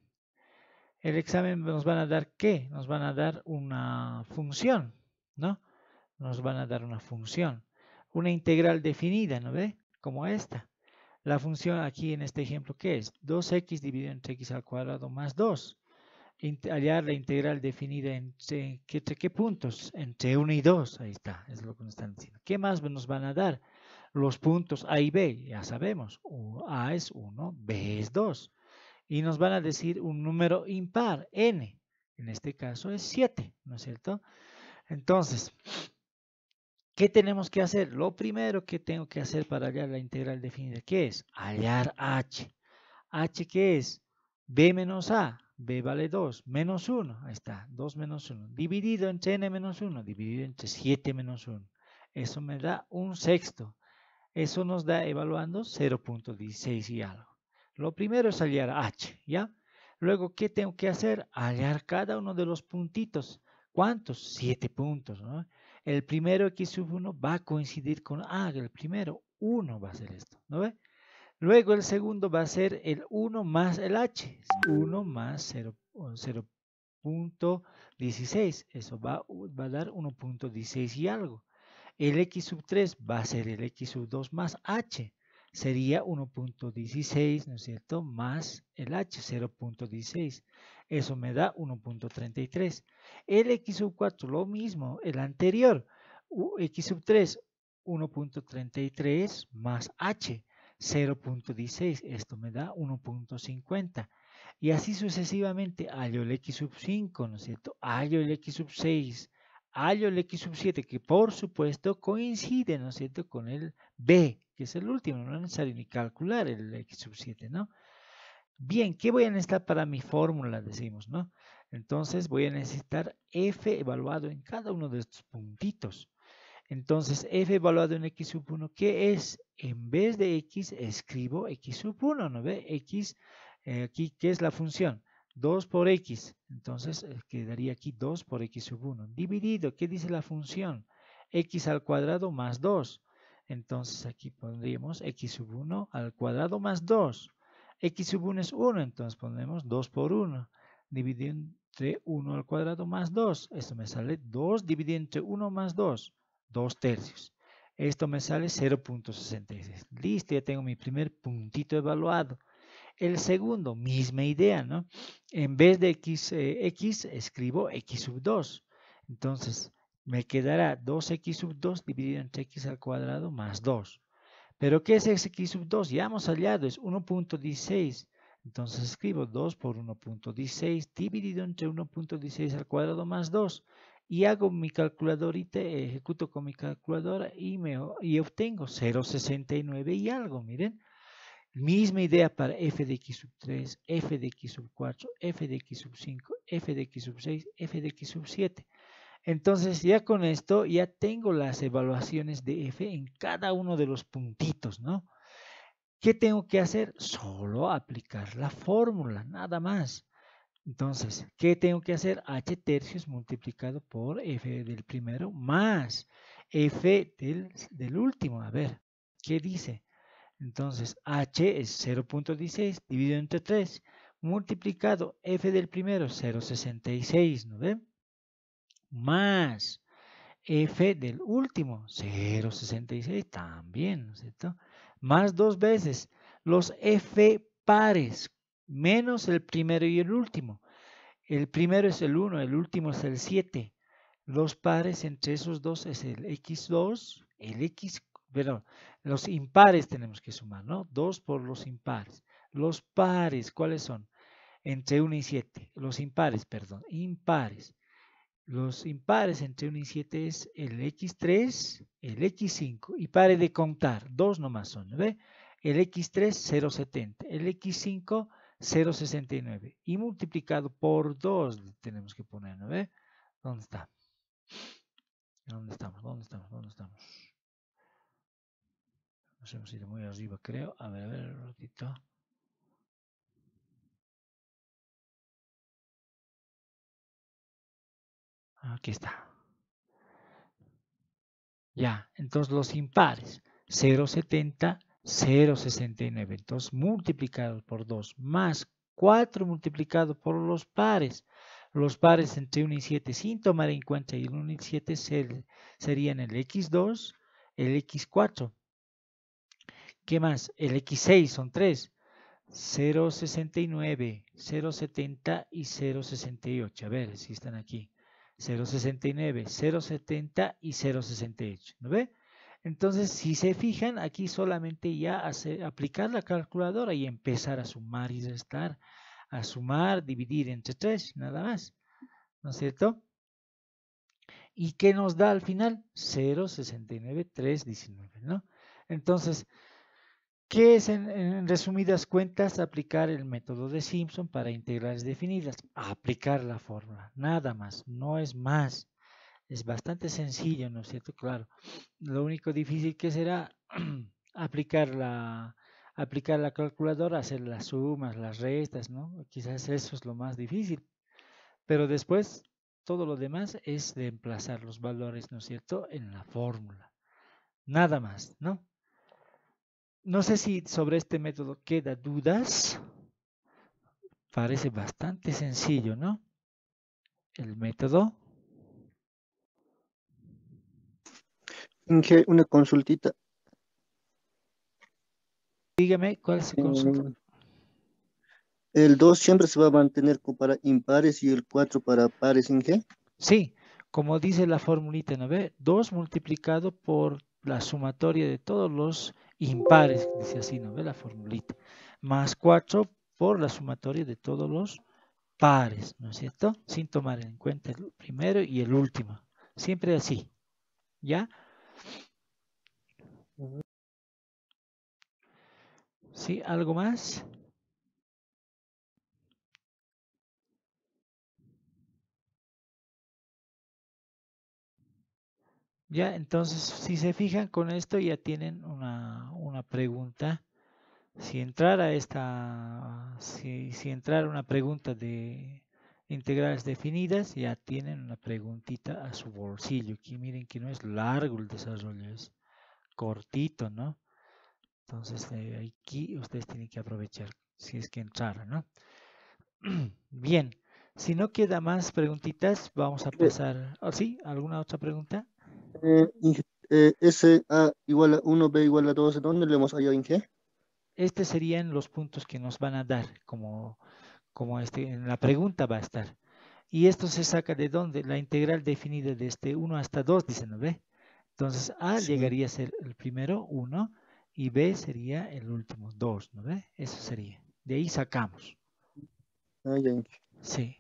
A: El examen nos van a dar ¿qué? Nos van a dar una función, ¿no? Nos van a dar una función, una integral definida, ¿no ve? Como esta. La función aquí en este ejemplo, ¿qué es? 2x dividido entre x al cuadrado más 2. Hallar la integral definida entre ¿qué puntos? Entre 1 y 2. Ahí está, es lo que nos están diciendo. ¿Qué más nos van a dar? Los puntos A y B, ya sabemos. A es 1, B es 2. Y nos van a decir un número impar, n. En este caso es 7, ¿no es cierto? Entonces, ¿qué tenemos que hacer? Lo primero que tengo que hacer para hallar la integral definida, ¿qué es? Hallar h. ¿H qué es? B menos A. B vale 2. Menos 1. Ahí está. 2 menos 1. Dividido entre n menos 1. Dividido entre 7 menos 1. Eso me da un sexto. Eso nos da, evaluando, 0.16 y algo. Lo primero es hallar h, ¿ya? Luego, ¿qué tengo que hacer? Hallar cada uno de los puntitos. ¿Cuántos? 7 puntos, ¿no? El primero x sub 1 va a coincidir con A. El primero, 1 va a ser esto, ¿no ve? Luego el segundo va a ser el 1 más el h. 1 más 0.16. Eso va a dar 1.16 y algo. El x sub 3 va a ser el x sub 2 más h. Sería 1.16, ¿no es cierto? Más el h, 0.16. Eso me da 1.33. El x sub 4, lo mismo, el anterior. X sub 3, 1.33 más h, 0.16. Esto me da 1.50. Y así sucesivamente, hallo el x sub 5, ¿no es cierto? Hallo el x sub 6. Hallo el x sub 7, que por supuesto coincide, ¿no es cierto?, con el b, que es el último, no es necesario ni calcular el x sub 7, ¿no? Bien, ¿qué voy a necesitar para mi fórmula? Decimos, ¿no? Entonces voy a necesitar f evaluado en cada uno de estos puntitos. Entonces, f evaluado en x sub 1, ¿qué es? En vez de x, escribo x sub 1, ¿no ve? X, aquí, ¿qué es la función? 2 por x. Entonces, quedaría aquí 2 por x sub 1. Dividido, ¿qué dice la función? X al cuadrado más 2. Entonces, aquí pondríamos x sub 1 al cuadrado más 2. X sub 1 es 1, entonces ponemos 2 por 1. Dividido entre 1 al cuadrado más 2. Esto me sale 2 dividido entre 1 más 2. 2 tercios. Esto me sale 0.66. Listo, ya tengo mi primer puntito evaluado. El segundo, misma idea, ¿no? En vez de x, escribo x sub 2. Entonces, me quedará 2x sub 2 dividido entre x al cuadrado más 2. ¿Pero qué es x sub 2? Ya hemos hallado, es 1.16. Entonces escribo 2 por 1.16 dividido entre 1.16 al cuadrado más 2. Y hago mi calculadorita, ejecuto con mi calculadora y obtengo 0.69 y algo, miren. Misma idea para f de x sub 3, f de x sub 4, f de x sub 5, f de x sub 6, f de x sub 7. Entonces ya con esto ya tengo las evaluaciones de f en cada uno de los puntitos, ¿no? ¿Qué tengo que hacer? Solo aplicar la fórmula, nada más. Entonces, ¿qué tengo que hacer? H tercios multiplicado por f del primero más f del último. A ver, ¿qué dice? Entonces, h es 0.16 dividido entre 3 multiplicado f del primero 0.66, ¿no ven? Más f del último 0.66 también, ¿no es cierto? Más dos veces los f pares menos el primero y el último. El primero es el 1, el último es el 7. Los pares entre esos dos es el x2, el x, perdón, los impares tenemos que sumar, ¿no? 2 por los impares. Los pares, ¿cuáles son? Entre 1 y 7. Los impares, perdón, impares. Los impares entre 1 y 7 es el x3, el x5. Y pare de contar, dos nomás son, ¿ve? El x3, 0,70. El x5, 0,69. Y multiplicado por 2 tenemos que poner, ¿no ve? ¿Dónde está? ¿Dónde estamos? ¿Dónde estamos? ¿Dónde estamos? Nos hemos ido muy arriba, creo. A ver, un ratito. Aquí está. Ya, entonces los impares. 0,70, 0,69. Entonces multiplicado por 2 más 4 multiplicado por los pares. Los pares entre 1 y 7 sin tomar en cuenta el 1 y 7 serían el x2, el x4. ¿Qué más? El x6 son 3. 0,69, 0,70 y 0,68. A ver si están aquí. 0,69, 0,70 y 0,68. ¿No ve? Entonces, si se fijan, aquí solamente ya aplicar la calculadora y empezar a sumar y restar. A sumar, dividir entre 3, nada más. ¿No es cierto? ¿Y qué nos da al final? 0,69319, ¿no? Entonces, ¿qué es en resumidas cuentas aplicar el método de Simpson para integrales definidas? Aplicar la fórmula, nada más, no es más. Es bastante sencillo, ¿no es cierto? Claro. Lo único difícil que será aplicar la calculadora, hacer las sumas, las restas, ¿no? Quizás eso es lo más difícil. Pero después, todo lo demás es reemplazar los valores, ¿no es cierto?, en la fórmula. Nada más, ¿no? No sé si sobre este método queda dudas. Parece bastante sencillo, ¿no? El método.
B: Inge, una consultita.
A: Dígame, ¿cuál es su consulta?
B: El 2 siempre se va a mantener para impares y el 4 para pares, Inge.
A: Sí, como dice la formulita, ¿no ve? 2 multiplicado por la sumatoria de todos los impares, dice así, ¿no ve? La formulita. Más 4 por la sumatoria de todos los pares, ¿no es cierto? Sin tomar en cuenta el primero y el último. Siempre así, ¿ya? ¿Sí? ¿Algo más? Ya, entonces, si se fijan con esto, ya tienen una pregunta. Si entrara si entrara una pregunta de integrales definidas, ya tienen una preguntita a su bolsillo. Aquí miren que no es largo el desarrollo, es cortito, ¿no? Entonces, aquí ustedes tienen que aprovechar si es que entrara, ¿no? Bien, si no queda más preguntitas, vamos a
B: Eh,
A: pasar. ¿Oh, sí? ¿Alguna otra pregunta?
B: Inge, S A igual a 1, B igual a 2, ¿dónde le hemos hallado, Inge?
A: Estos serían los puntos que nos van a dar, como en la pregunta va a estar. ¿Y esto se saca de dónde? La integral definida desde 1 hasta 2, dice, ¿no ve? Entonces, A
B: Sí.
A: llegaría a ser el primero, 1, y B sería el último, 2, ¿no ve? Eso sería. De ahí sacamos.
B: Ah, ya, Inge.
A: Sí.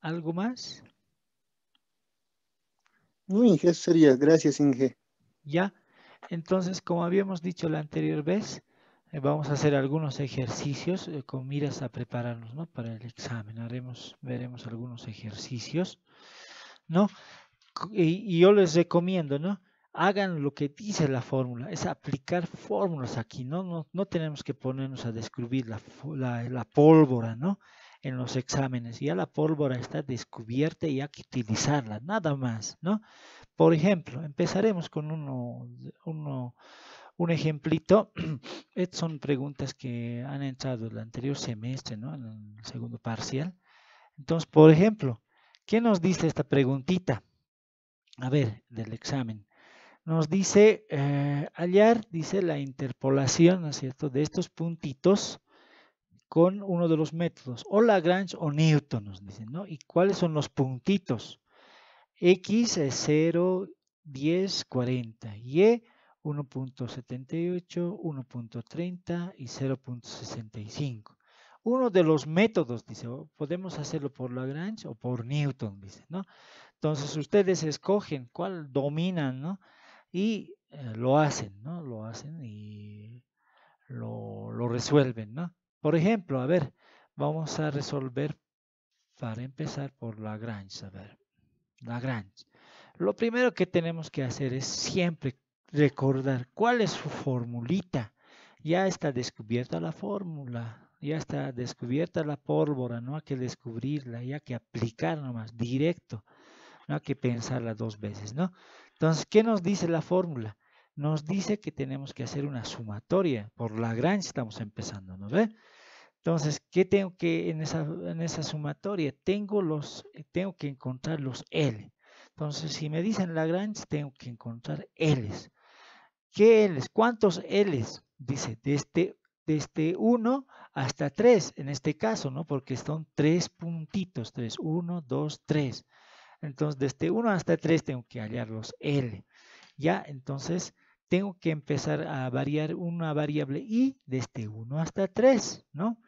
A: ¿Algo más?
B: No, Inge, eso sería. Gracias, Inge.
A: Ya. Entonces, como habíamos dicho la anterior vez, vamos a hacer algunos ejercicios con miras a prepararnos, ¿no?, para el examen. Veremos algunos ejercicios, ¿no? Y yo les recomiendo, ¿no? Hagan lo que dice la fórmula, es aplicar fórmulas aquí, ¿no? No tenemos que ponernos a descubrir la pólvora, ¿no? En los exámenes. Ya la pólvora está descubierta y hay que utilizarla, nada más, ¿no? Por ejemplo, empezaremos con un ejemplito. Estas son preguntas que han entrado el anterior semestre, ¿no? En el segundo parcial. Entonces, por ejemplo, ¿qué nos dice esta preguntita? A ver, del examen. Nos dice hallar, dice la interpolación, ¿no es cierto?, de estos puntitos con uno de los métodos, o Lagrange o Newton, nos dicen, ¿no? ¿Y cuáles son los puntitos? X es 0, 10, 40, Y 1.78, 1.30 y 0.65. Uno de los métodos, dice, podemos hacerlo por Lagrange o por Newton, dice, ¿no? Entonces ustedes escogen cuál dominan, ¿no? Y lo hacen, ¿no? Lo hacen y lo resuelven, ¿no? Por ejemplo, a ver, vamos a resolver para empezar por Lagrange. A ver, Lagrange. Lo primero que tenemos que hacer es siempre recordar cuál es su formulita. Ya está descubierta la fórmula, ya está descubierta la pólvora, no hay que descubrirla, ya hay que aplicar nomás, directo, no hay que pensarla dos veces, ¿no? Entonces, ¿qué nos dice la fórmula? Nos dice que tenemos que hacer una sumatoria, por Lagrange estamos empezando, ¿no ve? Entonces, ¿qué tengo que en esa sumatoria? Tengo que encontrar los L. Entonces, si me dicen Lagrange, tengo que encontrar L's. ¿Qué L's? ¿Cuántos L's? Dice, desde 1 hasta 3, en este caso, ¿no? Porque son tres puntitos, 3, 1, 2, 3. Entonces, desde 1 hasta 3 tengo que hallar los L. Ya, entonces, tengo que empezar a variar una variable i desde 1 hasta 3, ¿no?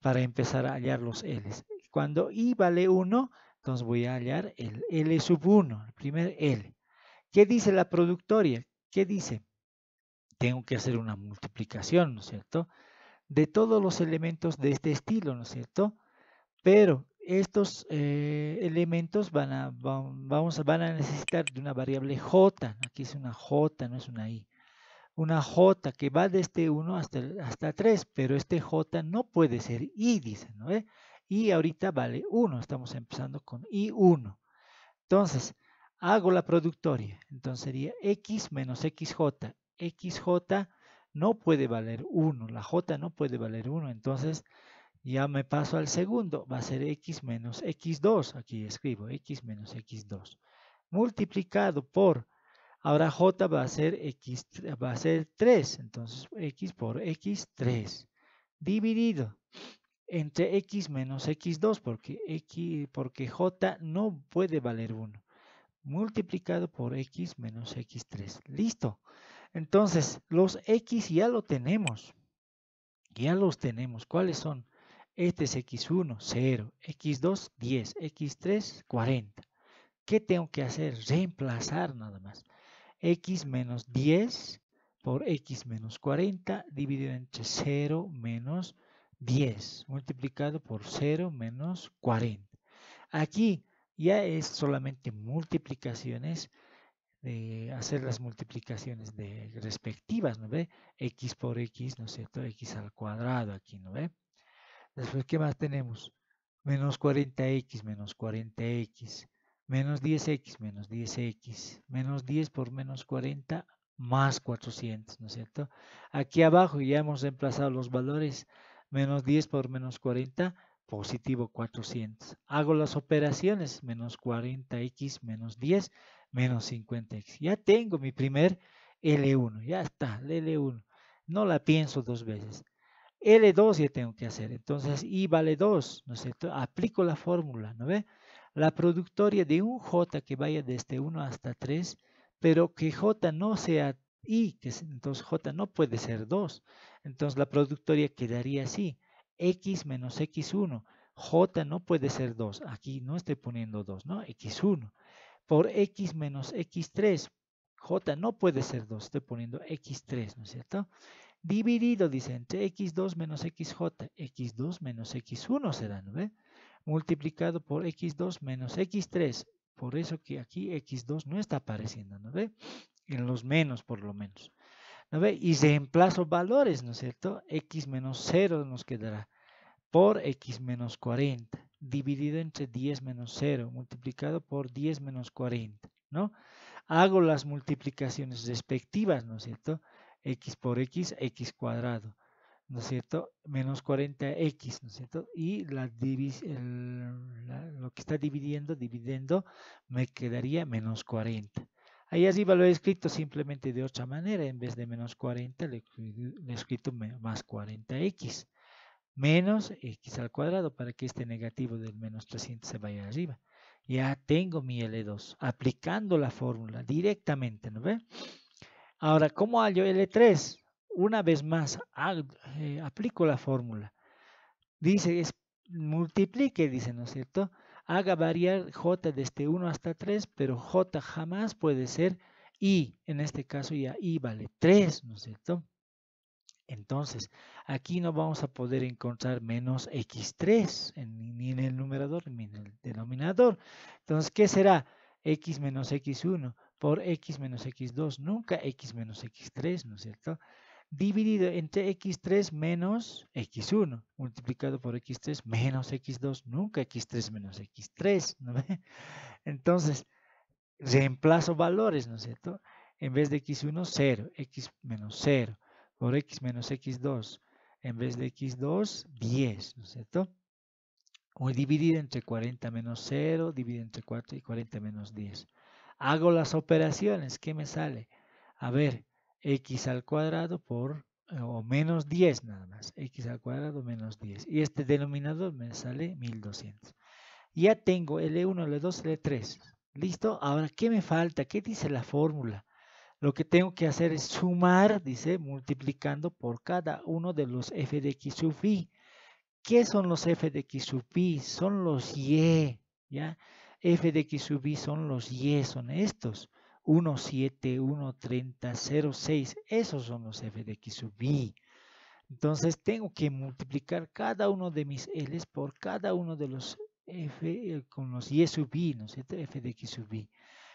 A: Para empezar a hallar los L's. Cuando i vale 1, entonces voy a hallar el L sub 1, el primer L. ¿Qué dice la productoria? ¿Qué dice? Tengo que hacer una multiplicación, ¿no es cierto? De todos los elementos de este estilo, ¿no es cierto? Pero estos elementos van a necesitar de una variable j. Aquí es una j, no es una i. Una j que va desde 1 hasta 3, pero este j no puede ser i, dice, ¿no? I ahorita vale 1, estamos empezando con i1. Entonces, hago la productoria. Entonces sería x menos xj. xj no puede valer 1, la j no puede valer 1, entonces ya me paso al segundo, va a ser x menos x2, aquí escribo x menos x2, multiplicado por, ahora j va a ser x, va a ser 3, entonces x por x3, dividido entre x menos x2, porque j no puede valer 1, multiplicado por x menos x3. Listo. Entonces, los x ya lo tenemos. Ya los tenemos. ¿Cuáles son? Este es x1, 0, x2, 10, x3, 40. ¿Qué tengo que hacer? Reemplazar nada más. X menos 10 por x menos 40 dividido entre 0 menos 10 multiplicado por 0 menos 40. Aquí ya es solamente multiplicaciones, hacer las multiplicaciones de respectivas, ¿no ve? X por X, ¿no es cierto? X al cuadrado aquí, ¿no ve? Después, ¿qué más tenemos? Menos 40x menos 40x, menos 10x menos 10x, menos 10 por menos 40 más 400, ¿no es cierto? Aquí abajo ya hemos reemplazado los valores, menos 10 por menos 40, positivo 400. Hago las operaciones, menos 40x menos 10, menos 50x. Ya tengo mi primer L1, ya está, el L1. No la pienso dos veces. L2 ya tengo que hacer, entonces I vale 2, ¿no es cierto? Aplico la fórmula, ¿no ve? La productoria de un J que vaya desde 1 hasta 3, pero que J no sea I, entonces J no puede ser 2. Entonces la productoria quedaría así, X menos X1, J no puede ser 2, aquí no estoy poniendo 2, ¿no? X1, por X menos X3, J no puede ser 2, estoy poniendo X3, ¿no es cierto? Dividido, dice, entre x2 menos xj, x2 menos x1 será, ¿no ve? Multiplicado por x2 menos x3, por eso que aquí x2 no está apareciendo, ¿no ve? En los menos, por lo menos, ¿no ve? Y reemplazo valores, ¿no es cierto? X menos 0 nos quedará por x menos 40, dividido entre 10 menos 0, multiplicado por 10 menos 40, ¿no? Hago las multiplicaciones respectivas, ¿no es cierto? X por X, X cuadrado, ¿no es cierto? Menos 40X, ¿no es cierto? Y lo que está dividiendo, me quedaría menos 40. Ahí arriba lo he escrito simplemente de otra manera, en vez de menos 40 le he escrito más 40X, menos X al cuadrado, para que este negativo del menos 300 se vaya arriba. Ya tengo mi L2, aplicando la fórmula directamente, ¿no ve? Ahora, ¿cómo hallo L3? Una vez más, aplico la fórmula. Dice, multiplique, dice, ¿no es cierto? Haga variar J desde 1 hasta 3, pero J jamás puede ser I. En este caso ya I vale 3, ¿no es cierto? Entonces, aquí no vamos a poder encontrar menos x3 ni en el numerador ni en el denominador. Entonces, ¿qué será? X menos x1. por x menos x2, nunca x menos x3, ¿no es cierto? Dividido entre x3 menos x1, multiplicado por x3 menos x2, nunca x3 menos x3, ¿no ve? Entonces, reemplazo valores, ¿no es cierto? En vez de x1, 0, x menos 0, por x menos x2, en vez de x2, 10, ¿no es cierto? O dividido entre 40 menos 0, dividido entre 4 y 40 menos 10. Hago las operaciones, ¿qué me sale? A ver, x al cuadrado por, o menos 10 nada más, x al cuadrado menos 10. Y este denominador me sale 1200. Ya tengo L1, L2, L3. ¿Listo? Ahora, ¿qué me falta? ¿Qué dice la fórmula? Lo que tengo que hacer es sumar, dice, multiplicando por cada uno de los f de x sub i. ¿Qué son los f de x sub i? Son los y, ¿ya? F de x sub i son los y, son estos. 1,7, 1,30, 0,6. Esos son los f de x sub i. Entonces tengo que multiplicar cada uno de mis L's por cada uno de los f con los y sub i, ¿no es cierto? F de x sub i.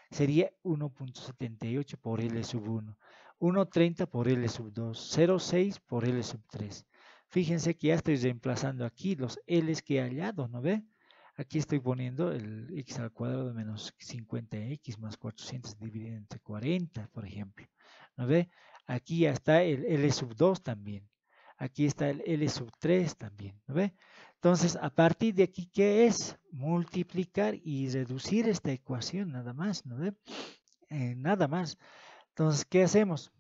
A: Sería 1.78 por L sub 1, 1.30 por L sub 2, 0.6 por L sub 3. Fíjense que ya estoy reemplazando aquí los L's que he hallado, ¿no ve? Aquí estoy poniendo el x al cuadrado menos 50x más 400 dividido entre 40, por ejemplo. ¿No ve? Aquí ya está el L sub 2 también. Aquí está el L sub 3 también, ¿no ve? Entonces, a partir de aquí, ¿qué es? Multiplicar y reducir esta ecuación, nada más, ¿no ve? Nada más. Entonces, ¿qué hacemos?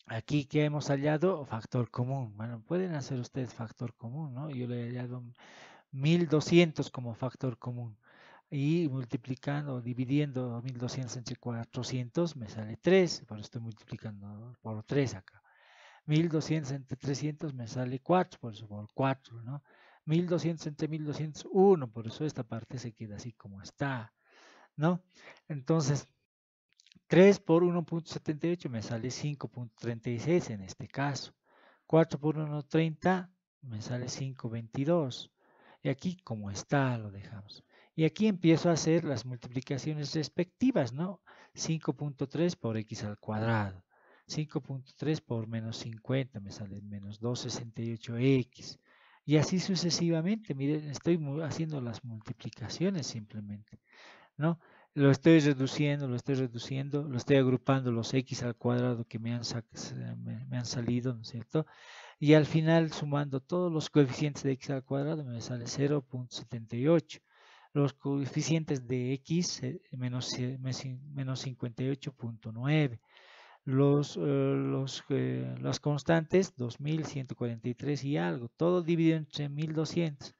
A: Aquí que hemos hallado factor común. Bueno, pueden hacer ustedes factor común, ¿no? Yo le he hallado 1200 como factor común. Y multiplicando, dividiendo 1200 entre 400, me sale 3. Por eso estoy multiplicando por 3 acá. 1200 entre 300 me sale 4, por eso por 4, ¿no? 1200 entre 1200, 1, por eso esta parte se queda así como está, ¿no? Entonces, 3 por 1.78 me sale 5.36 en este caso. 4 por 1.30 me sale 5.22. Y aquí como está lo dejamos. Y aquí empiezo a hacer las multiplicaciones respectivas, ¿no? 5.3 por x al cuadrado. 5.3 por menos 50 me sale menos 268x. Y así sucesivamente. Miren, estoy haciendo las multiplicaciones simplemente, ¿no? Lo estoy reduciendo, lo estoy agrupando los x al cuadrado que me han salido, ¿no es cierto? Y al final, sumando todos los coeficientes de x al cuadrado, me sale 0.78. Los coeficientes de x, menos 58.9. Las constantes, 2143 y algo. Todo dividido entre 1200.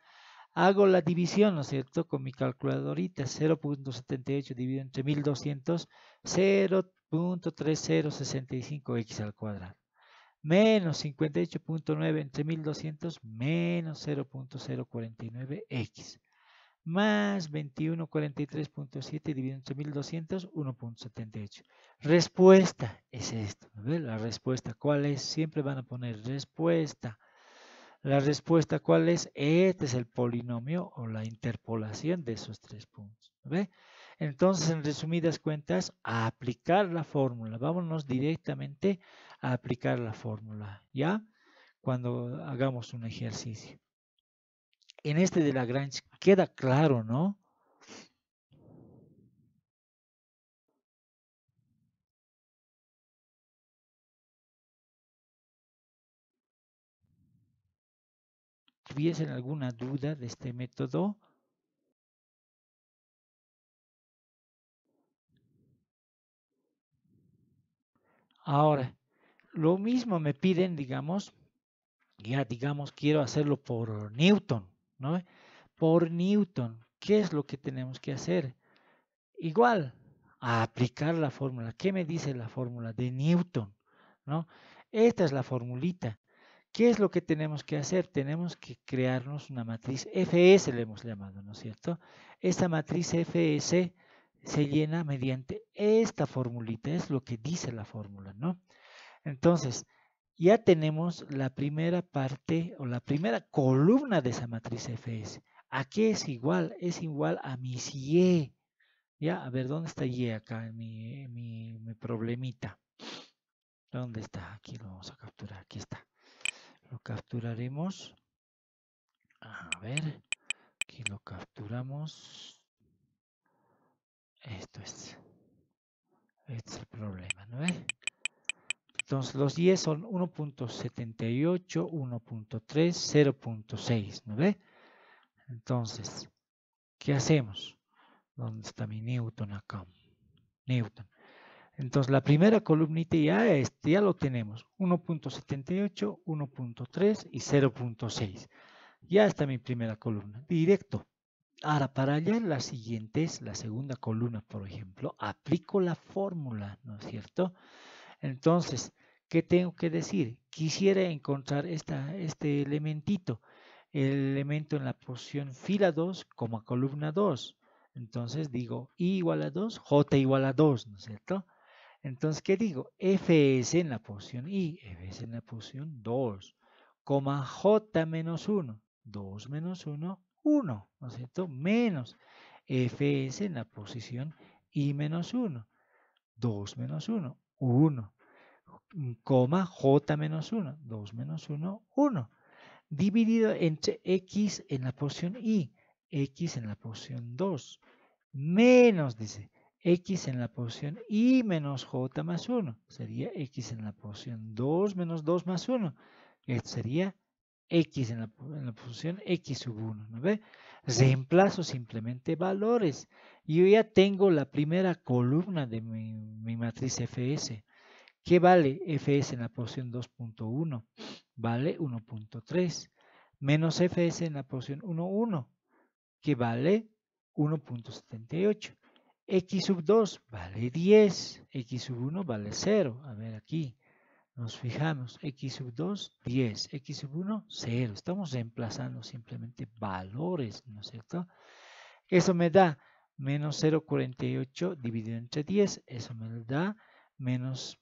A: Hago la división, ¿no es cierto? Con mi calculadorita, 0.78 dividido entre 1200, 0.3065x al cuadrado. Menos 58.9 entre 1200, menos 0.049x. Más 2143.7 dividido entre 1200, 1.78. Respuesta es esto, ¿no? La respuesta, ¿cuál es? Siempre van a poner respuesta. La respuesta, ¿cuál es? Este es el polinomio o la interpolación de esos tres puntos. ¿Ve? Entonces, en resumidas cuentas, a aplicar la fórmula. Vámonos directamente a aplicar la fórmula, ¿ya? Cuando hagamos un ejercicio. En este de Lagrange queda claro, ¿no? ¿Tuviesen alguna duda de este método? Ahora, lo mismo me piden, digamos, ya digamos, quiero hacerlo por Newton, ¿no? Por Newton, ¿qué es lo que tenemos que hacer? Igual, a aplicar la fórmula. ¿Qué me dice la fórmula de Newton? ¿No? Esta es la formulita. ¿Qué es lo que tenemos que hacer? Tenemos que crearnos una matriz FS, le hemos llamado, ¿no es cierto? Esta matriz FS se llena mediante esta formulita, es lo que dice la fórmula, ¿no? Entonces, ya tenemos la primera parte o la primera columna de esa matriz FS. ¿A qué es igual? Es igual a mis Y. Ya, a ver, ¿dónde está Y acá? Mi problemita. ¿Dónde está? Aquí lo vamos a capturar. Aquí está. Lo capturaremos. A ver, aquí lo capturamos. Esto es. Este es el problema, ¿no ves? Entonces los Y son 1.78, 1.3, 0.6, ¿no ves? Entonces, ¿qué hacemos? ¿Dónde está mi Newton acá? Newton. Entonces la primera columnita ya lo tenemos. 1.78, 1.3 y 0.6. Ya está mi primera columna. Directo. Ahora, para hallar las siguientes, la segunda columna, por ejemplo, aplico la fórmula, ¿no es cierto? Entonces, ¿qué tengo que decir? Quisiera encontrar este elementito, el elemento en la posición fila 2, columna 2. Entonces digo I igual a 2, J igual a 2, ¿no es cierto? Entonces, ¿qué digo? Fs en la posición I, Fs en la posición 2, J menos 1, 2 menos 1, 1, ¿no es cierto? Menos Fs en la posición I menos 1, 2 menos 1, 1, J menos 1, 2 menos 1, 1, dividido entre X en la posición I, X en la posición 2, menos, dice, X en la posición I menos J más 1, sería X en la posición 2 menos 2 más 1, esto sería X en la posición X sub 1, ¿no ve? Reemplazo simplemente valores. Yo ya tengo la primera columna de mi matriz Fs. ¿Qué vale Fs en la posición 2.1? Vale 1.3. Menos Fs en la posición 1.1, que vale 1.78. X sub 2 vale 10. X sub 1 vale 0. A ver aquí. Nos fijamos, X sub 2, 10, X sub 1, 0. Estamos reemplazando simplemente valores, ¿no es cierto? Eso me da menos 0.48 dividido entre 10. Eso me da menos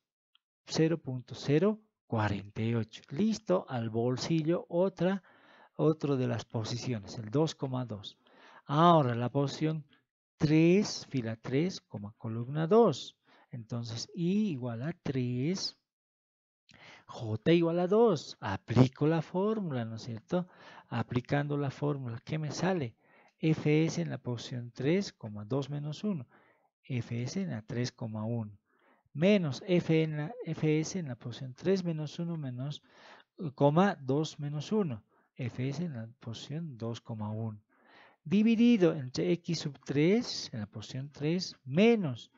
A: 0.048. Listo, al bolsillo otro de las posiciones, el 2,2. Ahora la posición 3, fila 3, columna 2. Entonces, I igual a 3, J igual a 2. Aplico la fórmula, ¿no es cierto? Aplicando la fórmula, ¿qué me sale? Fs en la posición 3, 2 menos 1. Fs en la 3,1. Menos Fs en la posición 3 menos 1 menos, 2 menos 1. Fs en la posición 2,1. Dividido entre X sub 3 en la posición 3 menos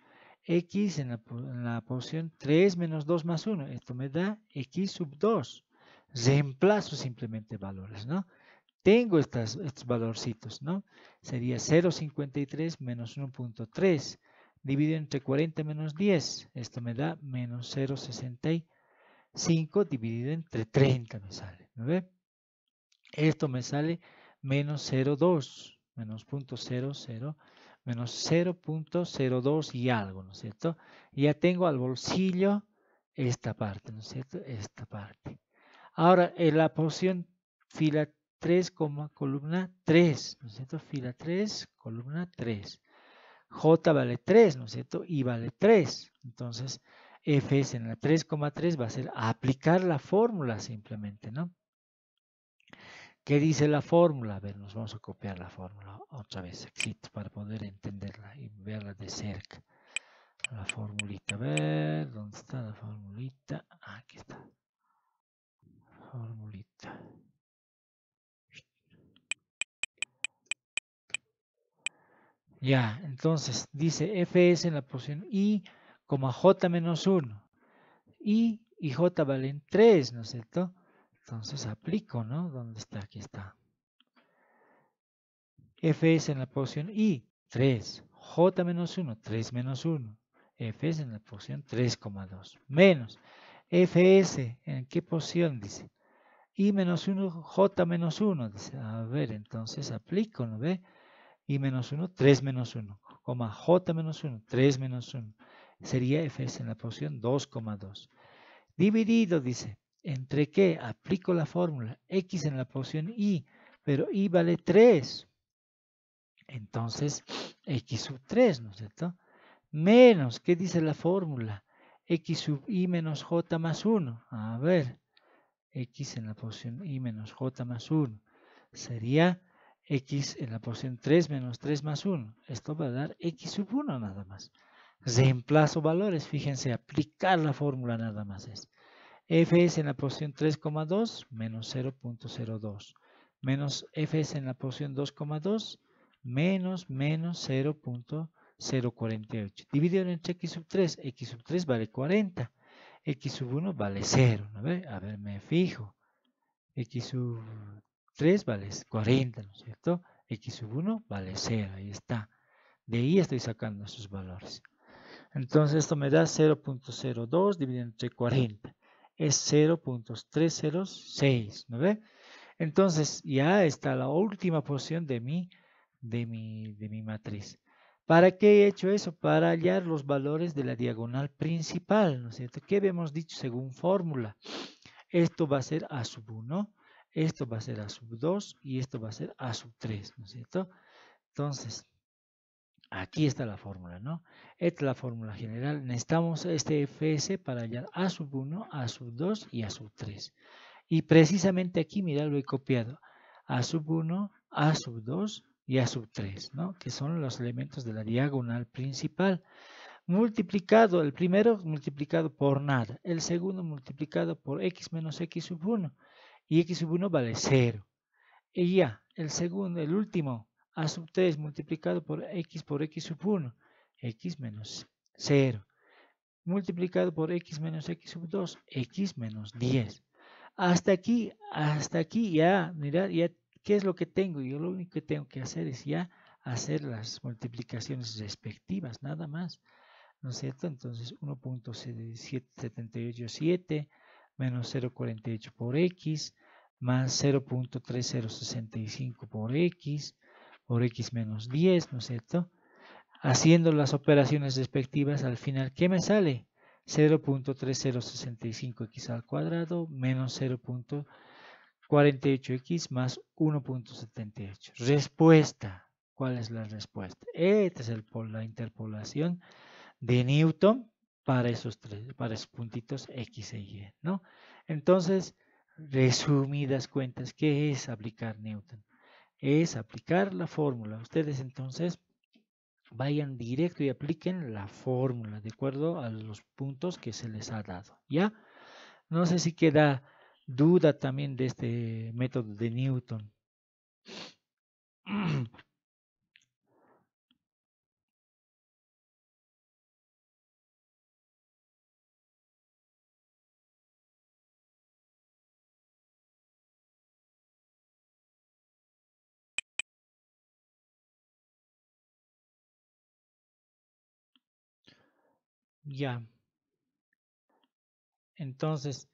A: X en la posición 3 menos 2 más 1. Esto me da X sub 2. Reemplazo simplemente valores, ¿no? Tengo estos valorcitos, ¿no? Sería 0.53 menos 1.3 dividido entre 40 menos 10. Esto me da menos 0.65 dividido entre 30 me sale, ¿no ve? Esto me sale menos 0.2, menos 0.00, menos 0.02 y algo, ¿no es cierto? Y ya tengo al bolsillo esta parte, ¿no es cierto? Esta parte. Ahora, en la posición fila 3, columna 3, ¿no es cierto? Fila 3, columna 3. J vale 3, ¿no es cierto? Y vale 3. Entonces, Fs en la 3,3 va a ser aplicar la fórmula simplemente, ¿no? ¿Qué dice la fórmula? A ver, nos vamos a copiar la fórmula otra vez, para poder entenderla y verla de cerca. La formulita, a ver, ¿dónde está la formulita? Aquí está. Formulita. Ya, entonces dice Fs en la posición I, J menos 1. I y J valen 3, ¿no es cierto? Entonces aplico, ¿no? ¿Dónde está? Aquí está. Fs en la posición I, 3. J menos 1, 3 menos 1. Fs en la posición 3,2. Menos Fs, ¿en qué posición? Dice. I menos 1, J menos 1. Dice, a ver, entonces aplico, ¿no ve? I menos 1, 3 menos 1. J menos 1, 3 menos 1. Sería Fs en la posición 2,2. Dividido, dice, ¿entre qué? Aplico la fórmula. X en la posición I, pero I vale 3. Entonces, x sub 3, ¿no es cierto? Menos, ¿qué dice la fórmula? X sub i menos j más 1. A ver, x en la posición i menos j más 1. Sería x en la posición 3 menos 3 más 1. Esto va a dar x sub 1 nada más. Reemplazo valores, fíjense, aplicar la fórmula nada más es. Fs en la posición 3,2 menos 0.02. Menos Fs en la posición 2,2 menos 0.048. Dividido entre x sub 3. X sub 3 vale 40. X sub 1 vale 0. ¿No ve? A ver, me fijo. X sub 3 vale 40, ¿no es cierto? X sub 1 vale 0. Ahí está. De ahí estoy sacando esos valores. Entonces esto me da 0.02 dividido entre 40. Es 0.306, ¿no ve? Entonces ya está la última posición de mi matriz. ¿Para qué he hecho eso? Para hallar los valores de la diagonal principal, ¿no es cierto? ¿Qué habíamos dicho según fórmula? Esto va a ser A sub 1, esto va a ser A sub 2 y esto va a ser A sub 3, ¿no es cierto? Entonces, aquí está la fórmula, ¿no? Esta es la fórmula general. Necesitamos este Fs para hallar A sub 1, A sub 2 y A sub 3. Y precisamente aquí, mira, lo he copiado. A sub 1, A sub 2 y A sub 3, ¿no? Que son los elementos de la diagonal principal. Multiplicado, el primero multiplicado por nada. El segundo multiplicado por x menos x sub 1. Y x sub 1 vale 0. Y ya, el segundo, el último, A sub 3 multiplicado por x sub 1. X menos 0. Multiplicado por x menos x sub 2. X menos 10. Hasta aquí ya, mirad, ya, ¿qué es lo que tengo? Yo lo único que tengo que hacer es ya hacer las multiplicaciones respectivas, nada más, ¿no es cierto? Entonces 1.787 menos 0.48 por x, más 0.3065 por x menos 10, ¿no es cierto? Haciendo las operaciones respectivas, al final, ¿qué me sale? 0.3065x al cuadrado menos 0.48x más 1.78. Respuesta. ¿Cuál es la respuesta? Esta es la interpolación de Newton para esos puntitos X e Y, ¿no? Entonces, resumidas cuentas, ¿qué es aplicar Newton? Es aplicar la fórmula. Ustedes entonces vayan directo y apliquen la fórmula de acuerdo a los puntos que se les ha dado, ¿ya? No sé si queda duda también de este método de Newton. Ya, entonces,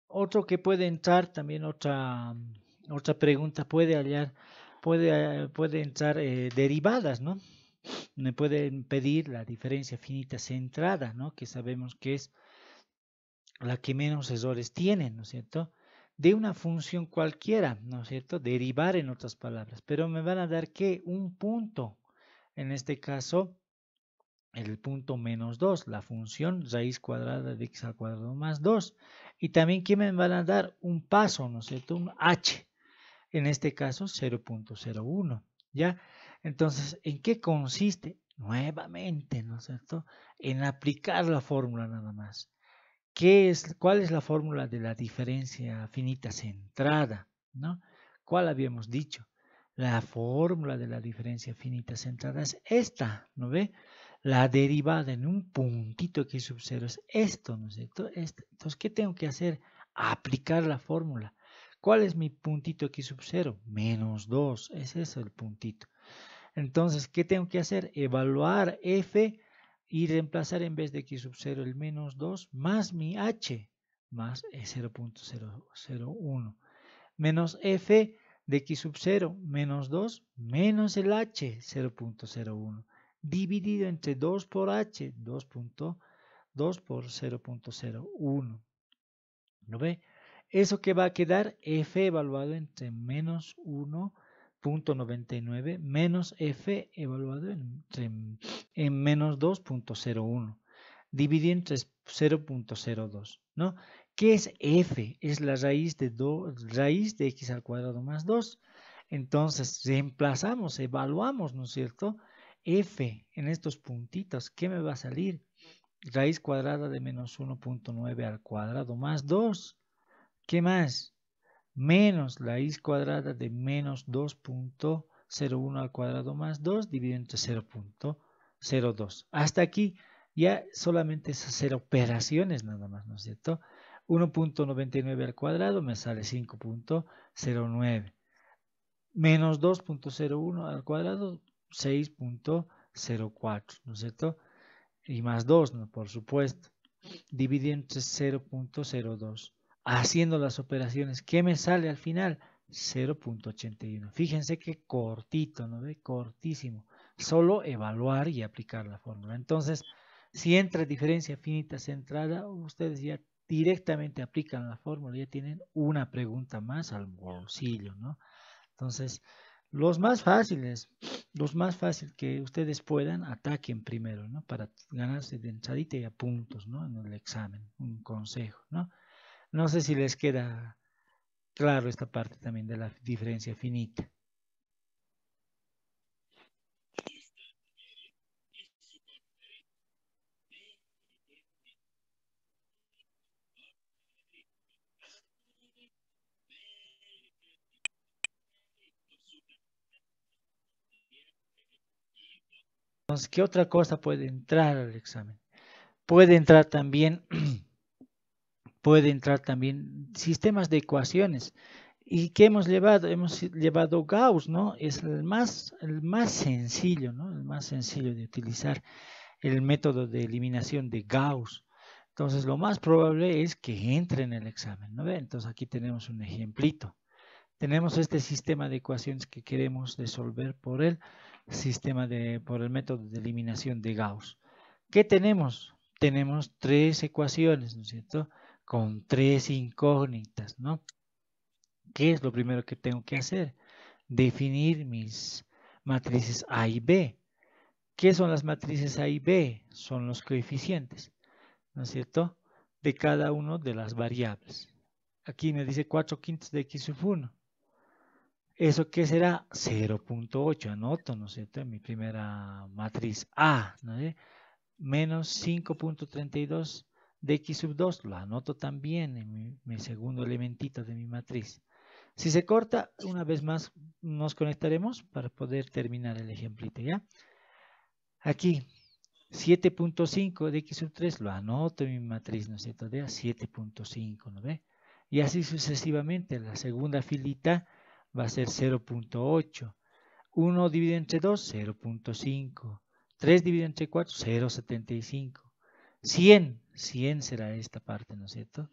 A: otro que puede entrar, también otra pregunta, puede entrar derivadas, ¿no? Me pueden pedir la diferencia finita centrada, ¿no? Que sabemos que es la que menos errores tiene, ¿no es cierto? De una función cualquiera, ¿no es cierto? Derivar en otras palabras, pero me van a dar ¿qué? Un punto. En este caso, el punto menos 2, la función raíz cuadrada de x al cuadrado más 2. Y también ¿qué me van a dar? Un paso, ¿no es cierto? Un h. En este caso 0.01, ¿ya? Entonces, ¿en qué consiste? Nuevamente, ¿no es cierto? En aplicar la fórmula nada más. ¿Cuál es la fórmula de la diferencia finita centrada? ¿No? ¿Cuál habíamos dicho? La fórmula de la diferencia finita centrada es esta, ¿no ve? La derivada en un puntito x sub 0 es esto, ¿no es cierto? Entonces, ¿qué tengo que hacer? Aplicar la fórmula. ¿Cuál es mi puntito x sub 0? Menos 2, ese es el puntito. Entonces, ¿qué tengo que hacer? Evaluar f y reemplazar en vez de x sub 0 el menos 2 más mi h más 0.001 menos f de x sub 0 menos 2 menos el h 0.01 dividido entre 2 por h 2.2 por 0.01. ¿No ve? Eso que va a quedar f evaluado entre menos 1 2.99 menos f evaluado en menos 2.01 dividido entre 0.02, ¿no? ¿Qué es f? Es la raíz de x al cuadrado más 2. Entonces reemplazamos, evaluamos, ¿no es cierto? F en estos puntitos, ¿qué me va a salir? Raíz cuadrada de menos 1.9 al cuadrado más 2. ¿Qué más? Menos la raíz cuadrada de menos 2.01 al cuadrado más 2 dividido entre 0.02. Hasta aquí ya solamente es hacer operaciones nada más, ¿no es cierto? 1.99 al cuadrado me sale 5.09. Menos 2.01 al cuadrado, 6.04, ¿no es cierto? Y más 2, ¿no? Por supuesto. Dividido entre 0.02. Haciendo las operaciones, ¿qué me sale al final? 0.81. Fíjense que cortito, ¿no ve? Cortísimo. Solo evaluar y aplicar la fórmula. Entonces, si entra diferencia finita centrada, ustedes ya directamente aplican la fórmula, ya tienen una pregunta más al bolsillo, ¿no? Entonces, los más fácil que ustedes puedan, ataquen primero, ¿no? Para ganarse de entradita y a puntos, ¿no? En el examen, un consejo, ¿no? No sé si les queda claro esta parte también de la diferencia finita. Entonces, ¿qué otra cosa puede entrar al examen? Puede entrar también sistemas de ecuaciones. ¿Y qué hemos llevado? Hemos llevado Gauss, ¿no? Es el más sencillo, ¿no? El más sencillo de utilizar el método de eliminación de Gauss. Entonces, lo más probable es que entre en el examen, ¿no ve? Entonces, aquí tenemos un ejemplito. Tenemos este sistema de ecuaciones que queremos resolver por el método de eliminación de Gauss. ¿Qué tenemos? Tenemos tres ecuaciones, ¿no es cierto? Con tres incógnitas, ¿no? ¿Qué es lo primero que tengo que hacer? Definir mis matrices A y B. ¿Qué son las matrices A y B? Son los coeficientes, ¿no es cierto? De cada una de las variables. Aquí me dice 4/5 de x sub 1. ¿Eso qué será? 0.8, anoto, ¿no es cierto? En mi primera matriz A, ¿no es? Menos 5.32 de x sub 2, lo anoto también en mi segundo elementito de mi matriz. Si se corta, una vez más nos conectaremos para poder terminar el ejemplito, ¿ya? Aquí, 7.5 de x sub 3, lo anoto en mi matriz, ¿no es cierto? De 7.5, ¿no ve? Y así sucesivamente, la segunda filita va a ser 0.8. 1 dividido entre 2, 0.5. 3 dividido entre 4, 0.75. 100 será esta parte, ¿no es cierto?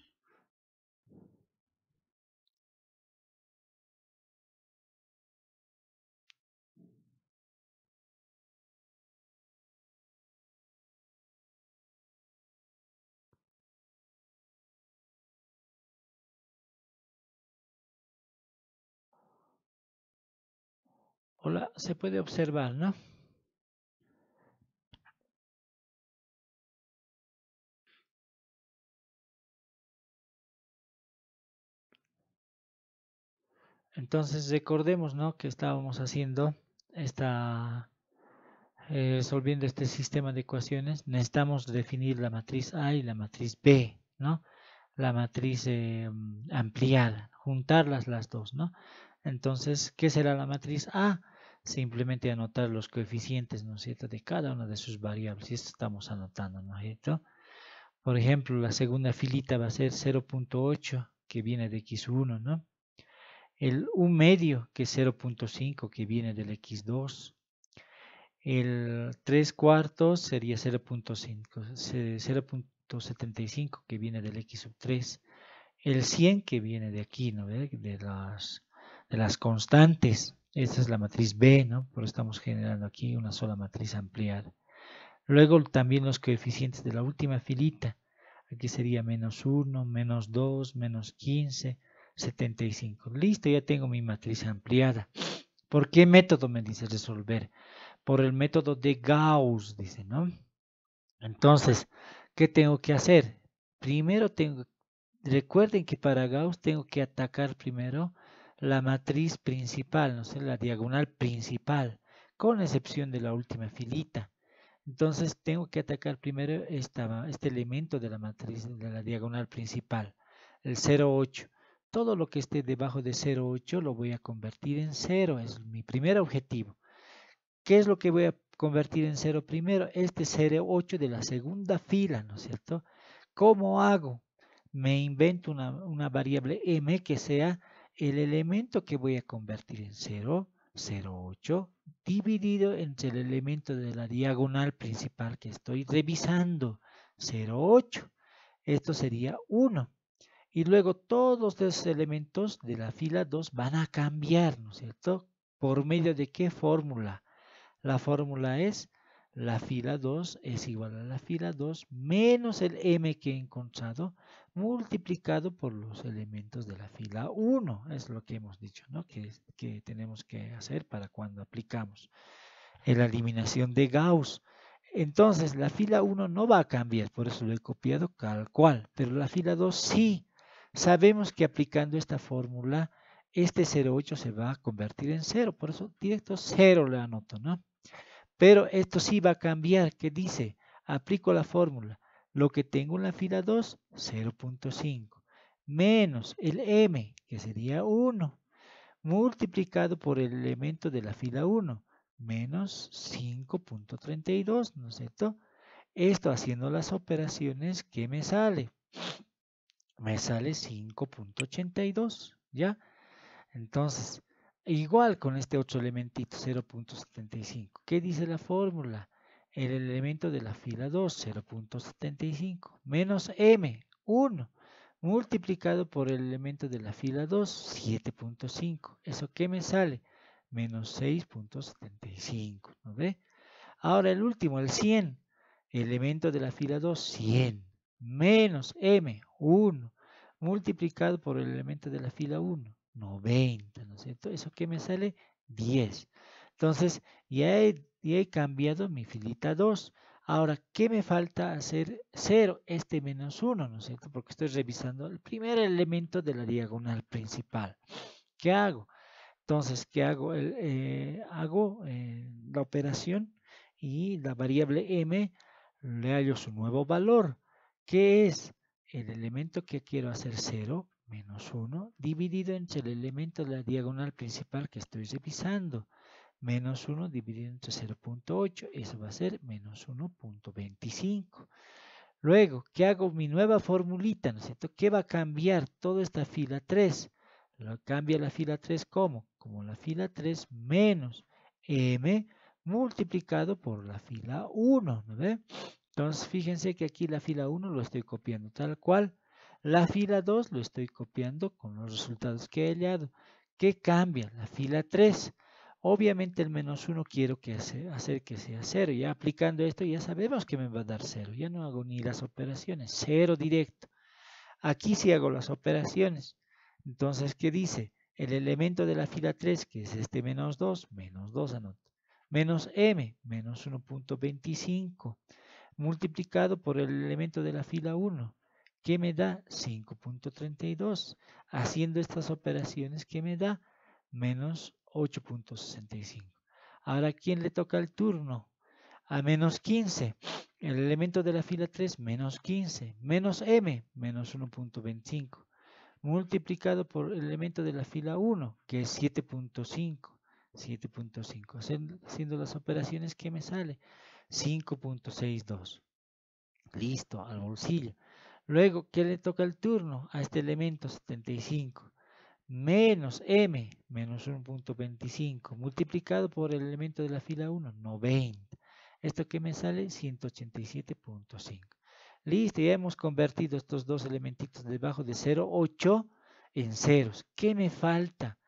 A: Hola, se puede observar, ¿no? Entonces recordemos, ¿no? Que estábamos haciendo resolviendo este sistema de ecuaciones. Necesitamos definir la matriz A y la matriz B, ¿no? La matriz ampliada, juntarlas las dos, ¿no? Entonces, ¿qué será la matriz A? Simplemente anotar los coeficientes, ¿no es cierto?, de cada una de sus variables. Y esto estamos anotando, ¿no es cierto? Por ejemplo, la segunda filita va a ser 0.8, que viene de x1, ¿no? El 1 medio, que es 0.5, que viene del x2. El 3 cuartos sería 0.75, que viene del x sub 3. El 100, que viene de aquí, ¿no? De las constantes. Esta es la matriz B, ¿no? Por eso estamos generando aquí una sola matriz ampliada. Luego también los coeficientes de la última filita. Aquí sería menos 1, menos 2, menos 15, 75. Listo, ya tengo mi matriz ampliada. ¿Por qué método me dice resolver? Por el método de Gauss, dice, ¿no? Entonces, ¿qué tengo que hacer? Primero recuerden que para Gauss tengo que atacar primero la matriz principal, no sé, la diagonal principal, con excepción de la última filita. Entonces tengo que atacar primero este elemento de la matriz de la diagonal principal, el 0,8. Todo lo que esté debajo de 0,8 lo voy a convertir en 0, es mi primer objetivo. ¿Qué es lo que voy a convertir en 0 primero? Este 0,8 de la segunda fila, ¿no es cierto? ¿Cómo hago? Me invento una variable m que sea el elemento que voy a convertir en 0, 0,8, dividido entre el elemento de la diagonal principal que estoy revisando, 0,8. Esto sería 1. Y luego todos los elementos de la fila 2 van a cambiar, ¿no es cierto? ¿Por medio de qué fórmula? La fórmula es la fila 2 es igual a la fila 2 menos el m que he encontrado multiplicado por los elementos de la fila 1. Es lo que hemos dicho, ¿no? Que tenemos que hacer para cuando aplicamos en la eliminación de Gauss. Entonces, la fila 1 no va a cambiar, por eso lo he copiado tal cual, pero la fila 2 sí. Sabemos que aplicando esta fórmula, este 0,8 se va a convertir en 0, por eso directo 0 le anoto, ¿no? Pero esto sí va a cambiar, que dice, aplico la fórmula, lo que tengo en la fila 2, 0,5, menos el m, que sería 1, multiplicado por el elemento de la fila 1, menos 5,32, ¿no es cierto? Esto haciendo las operaciones, ¿qué me sale? Me sale 5,82, ¿ya? Entonces, igual con este otro elementito, 0,75. ¿Qué dice la fórmula? El elemento de la fila 2, 0,75, menos m, 1, multiplicado por el elemento de la fila 2, 7,5. ¿Eso qué me sale? Menos 6,75, ¿no ve? Ahora el último, el 100, elemento de la fila 2, 100, menos m, 1, multiplicado por el elemento de la fila 1, 90, ¿no es cierto? ¿Eso qué me sale? 10. Entonces, ya he cambiado mi filita 2. Ahora, ¿qué me falta hacer? 0, este menos 1, ¿no es cierto? Porque estoy revisando el primer elemento de la diagonal principal. ¿Qué hago? Entonces, ¿qué hago? Hago la operación y la variable m le hallo su nuevo valor, que es el elemento que quiero hacer 0 menos 1 dividido entre el elemento de la diagonal principal que estoy revisando. Menos 1 dividido entre 0,8, eso va a ser menos 1,25. Luego, ¿qué hago? Mi nueva formulita, ¿no es cierto? ¿Qué va a cambiar toda esta fila 3? Lo cambia la fila 3 ¿cómo? Como la fila 3 menos m multiplicado por la fila 1, ¿no ve? Entonces, fíjense que aquí la fila 1 lo estoy copiando tal cual. La fila 2 lo estoy copiando con los resultados que he hallado. ¿Qué cambia? La fila 3. Obviamente el menos 1 quiero hacer que sea 0. Ya aplicando esto ya sabemos que me va a dar 0. Ya no hago ni las operaciones. 0 directo. Aquí sí hago las operaciones. Entonces, ¿qué dice? El elemento de la fila 3, que es este menos 2 anoto. Menos m, menos 1,25, multiplicado por el elemento de la fila 1, que me da 5,32. Haciendo estas operaciones, ¿qué me da? Menos 8,65. Ahora, ¿a quién le toca el turno? A menos 15. El elemento de la fila 3, menos 15. Menos m, menos 1,25. Multiplicado por el elemento de la fila 1, que es 7,5. 7,5. Haciendo las operaciones, ¿qué me sale? 5,62. Listo, al bolsillo. Luego, ¿qué le toca el turno a este elemento 75? Menos m, menos 1,25, multiplicado por el elemento de la fila 1, 90. ¿Esto qué me sale? 187,5. Listo, ya hemos convertido estos dos elementitos debajo de 0,8 en ceros. ¿Qué me falta?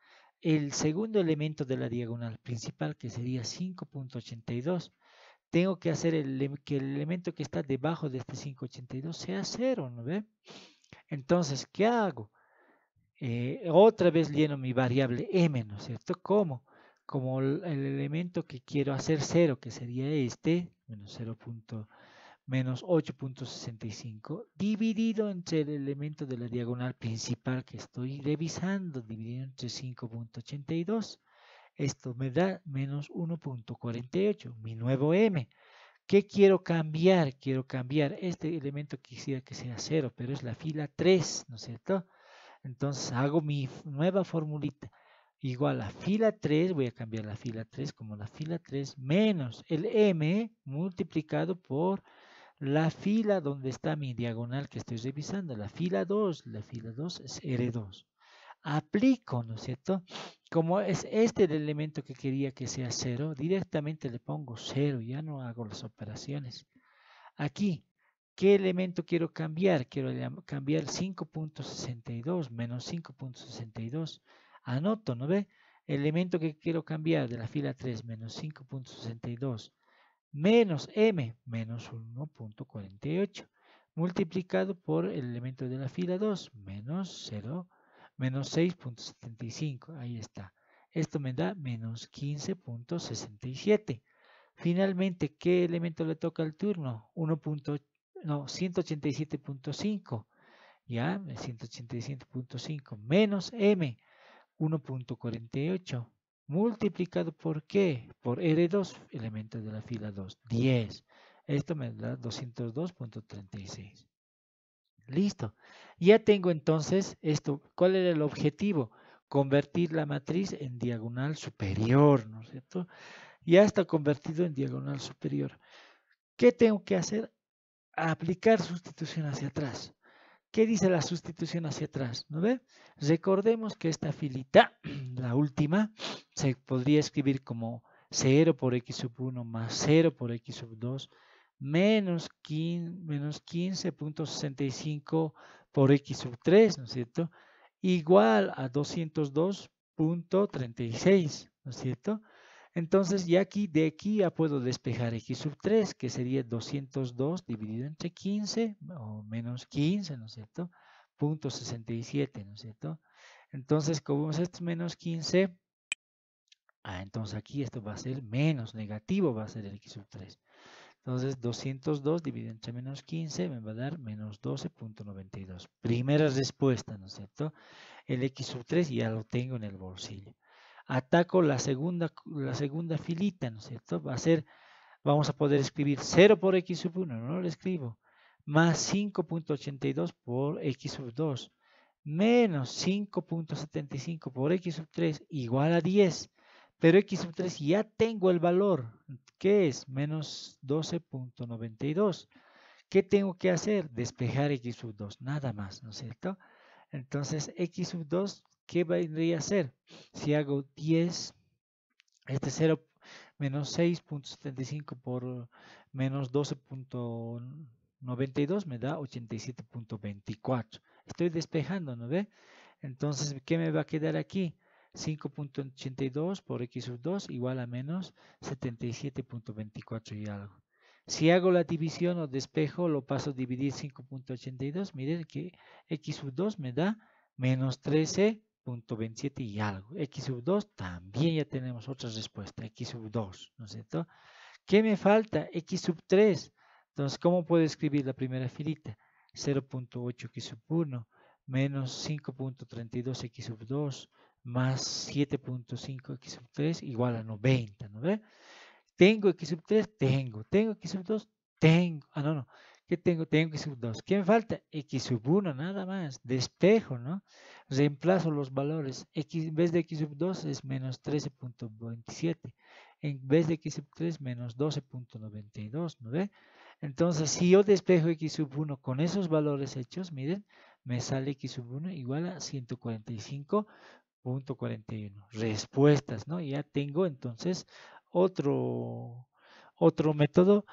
A: El segundo elemento de la diagonal principal, que sería 5,82. Tengo que hacer que el elemento que está debajo de este 5,82 sea 0, ¿no ve? Entonces, ¿qué hago? Otra vez lleno mi variable m, ¿no es cierto? ¿Cómo? como el elemento que quiero hacer 0, que sería este, menos 0. Menos 8.65, dividido entre el elemento de la diagonal principal que estoy revisando, dividido entre 5.82. Esto me da menos 1.48, mi nuevo m. ¿Qué quiero cambiar? Quiero cambiar este elemento que quisiera que sea 0, pero es la fila 3, ¿no es cierto? Entonces hago mi nueva formulita. Igual a fila 3, voy a cambiar la fila 3 como la fila 3 menos el m multiplicado por la fila donde está mi diagonal que estoy revisando, la fila 2 es R2. Aplico, ¿no es cierto? Como es este el elemento que quería que sea 0, directamente le pongo 0, ya no hago las operaciones. Aquí, ¿qué elemento quiero cambiar? Quiero cambiar 5.62 menos 5.62. Anoto, ¿no ve? El elemento que quiero cambiar de la fila 3 menos 5.62 menos m menos 1.48 multiplicado por el elemento de la fila 2 menos 0 menos 6.75. Ahí está. Esto me da menos 15.67. Finalmente, ¿qué elemento le toca al turno? 187.5. Ya, 187.5 menos m 1.48 multiplicado por qué? Por R2, elemento de la fila 2, 10. Esto me da 202.36. Listo. Ya tengo entonces esto. ¿Cuál era el objetivo? Convertir la matriz en diagonal superior, ¿no es cierto? Ya está convertido en diagonal superior. ¿Qué tengo que hacer? Aplicar sustitución hacia atrás. ¿Qué dice la sustitución hacia atrás? ¿No ve? Recordemos que esta filita, la última, se podría escribir como 0 por x sub 1 más 0 por x sub 2 menos 15.65 por x sub 3, ¿no es cierto? Igual a 202.36, ¿no es cierto? Entonces ya aquí, de aquí ya puedo despejar x sub 3, que sería 202 dividido entre 15, o menos 15, ¿no es cierto? Punto 67, ¿no es cierto? Entonces, como esto es menos 15, entonces aquí esto va a ser menos negativo, va a ser el x sub 3. Entonces, 202 dividido entre menos 15 me va a dar menos 12.92. Primera respuesta, ¿no es cierto? El x sub 3 ya lo tengo en el bolsillo. Ataco la segunda filita, ¿no es cierto? Va a ser, vamos a poder escribir 0 por x sub 1, no lo escribo, más 5.82 por x sub 2, menos 5.75 por x sub 3 igual a 10. Pero x sub 3 ya tengo el valor, que es menos 12.92. ¿Qué tengo que hacer? Despejar x sub 2, nada más, ¿no es cierto? Entonces, x sub 2, ¿qué vendría a ser? Si hago 10, este 0 menos 6.75 por menos 12.92 me da 87.24. Estoy despejando, ¿no ve? Entonces, ¿qué me va a quedar aquí? 5.82 por x sub 2 igual a menos 77.24 y algo. Si hago la división o despejo, lo paso a dividir 5.82. Miren que x sub 2 me da menos 13.27 y algo. X sub 2 también ya tenemos otra respuesta. X sub 2, ¿no es cierto? ¿Qué me falta? X sub 3. Entonces, ¿cómo puedo escribir la primera filita? 0.8 x sub 1 menos 5.32 x sub 2 más 7.5 x sub 3 igual a 90, ¿no ve? ¿Tengo x sub 3? Tengo. ¿Tengo x sub 2? Tengo. No. ¿Qué tengo? Tengo x sub 2. ¿Qué me falta? X sub 1, nada más. Despejo, ¿no? Reemplazo los valores. X, en vez de x sub 2 es menos 13.27. En vez de x sub 3, menos 12.92, ¿no ve? Entonces, si yo despejo x sub 1 con esos valores hechos, miren, me sale x sub 1 igual a 145.41. Respuestas, ¿no? Ya tengo entonces otro método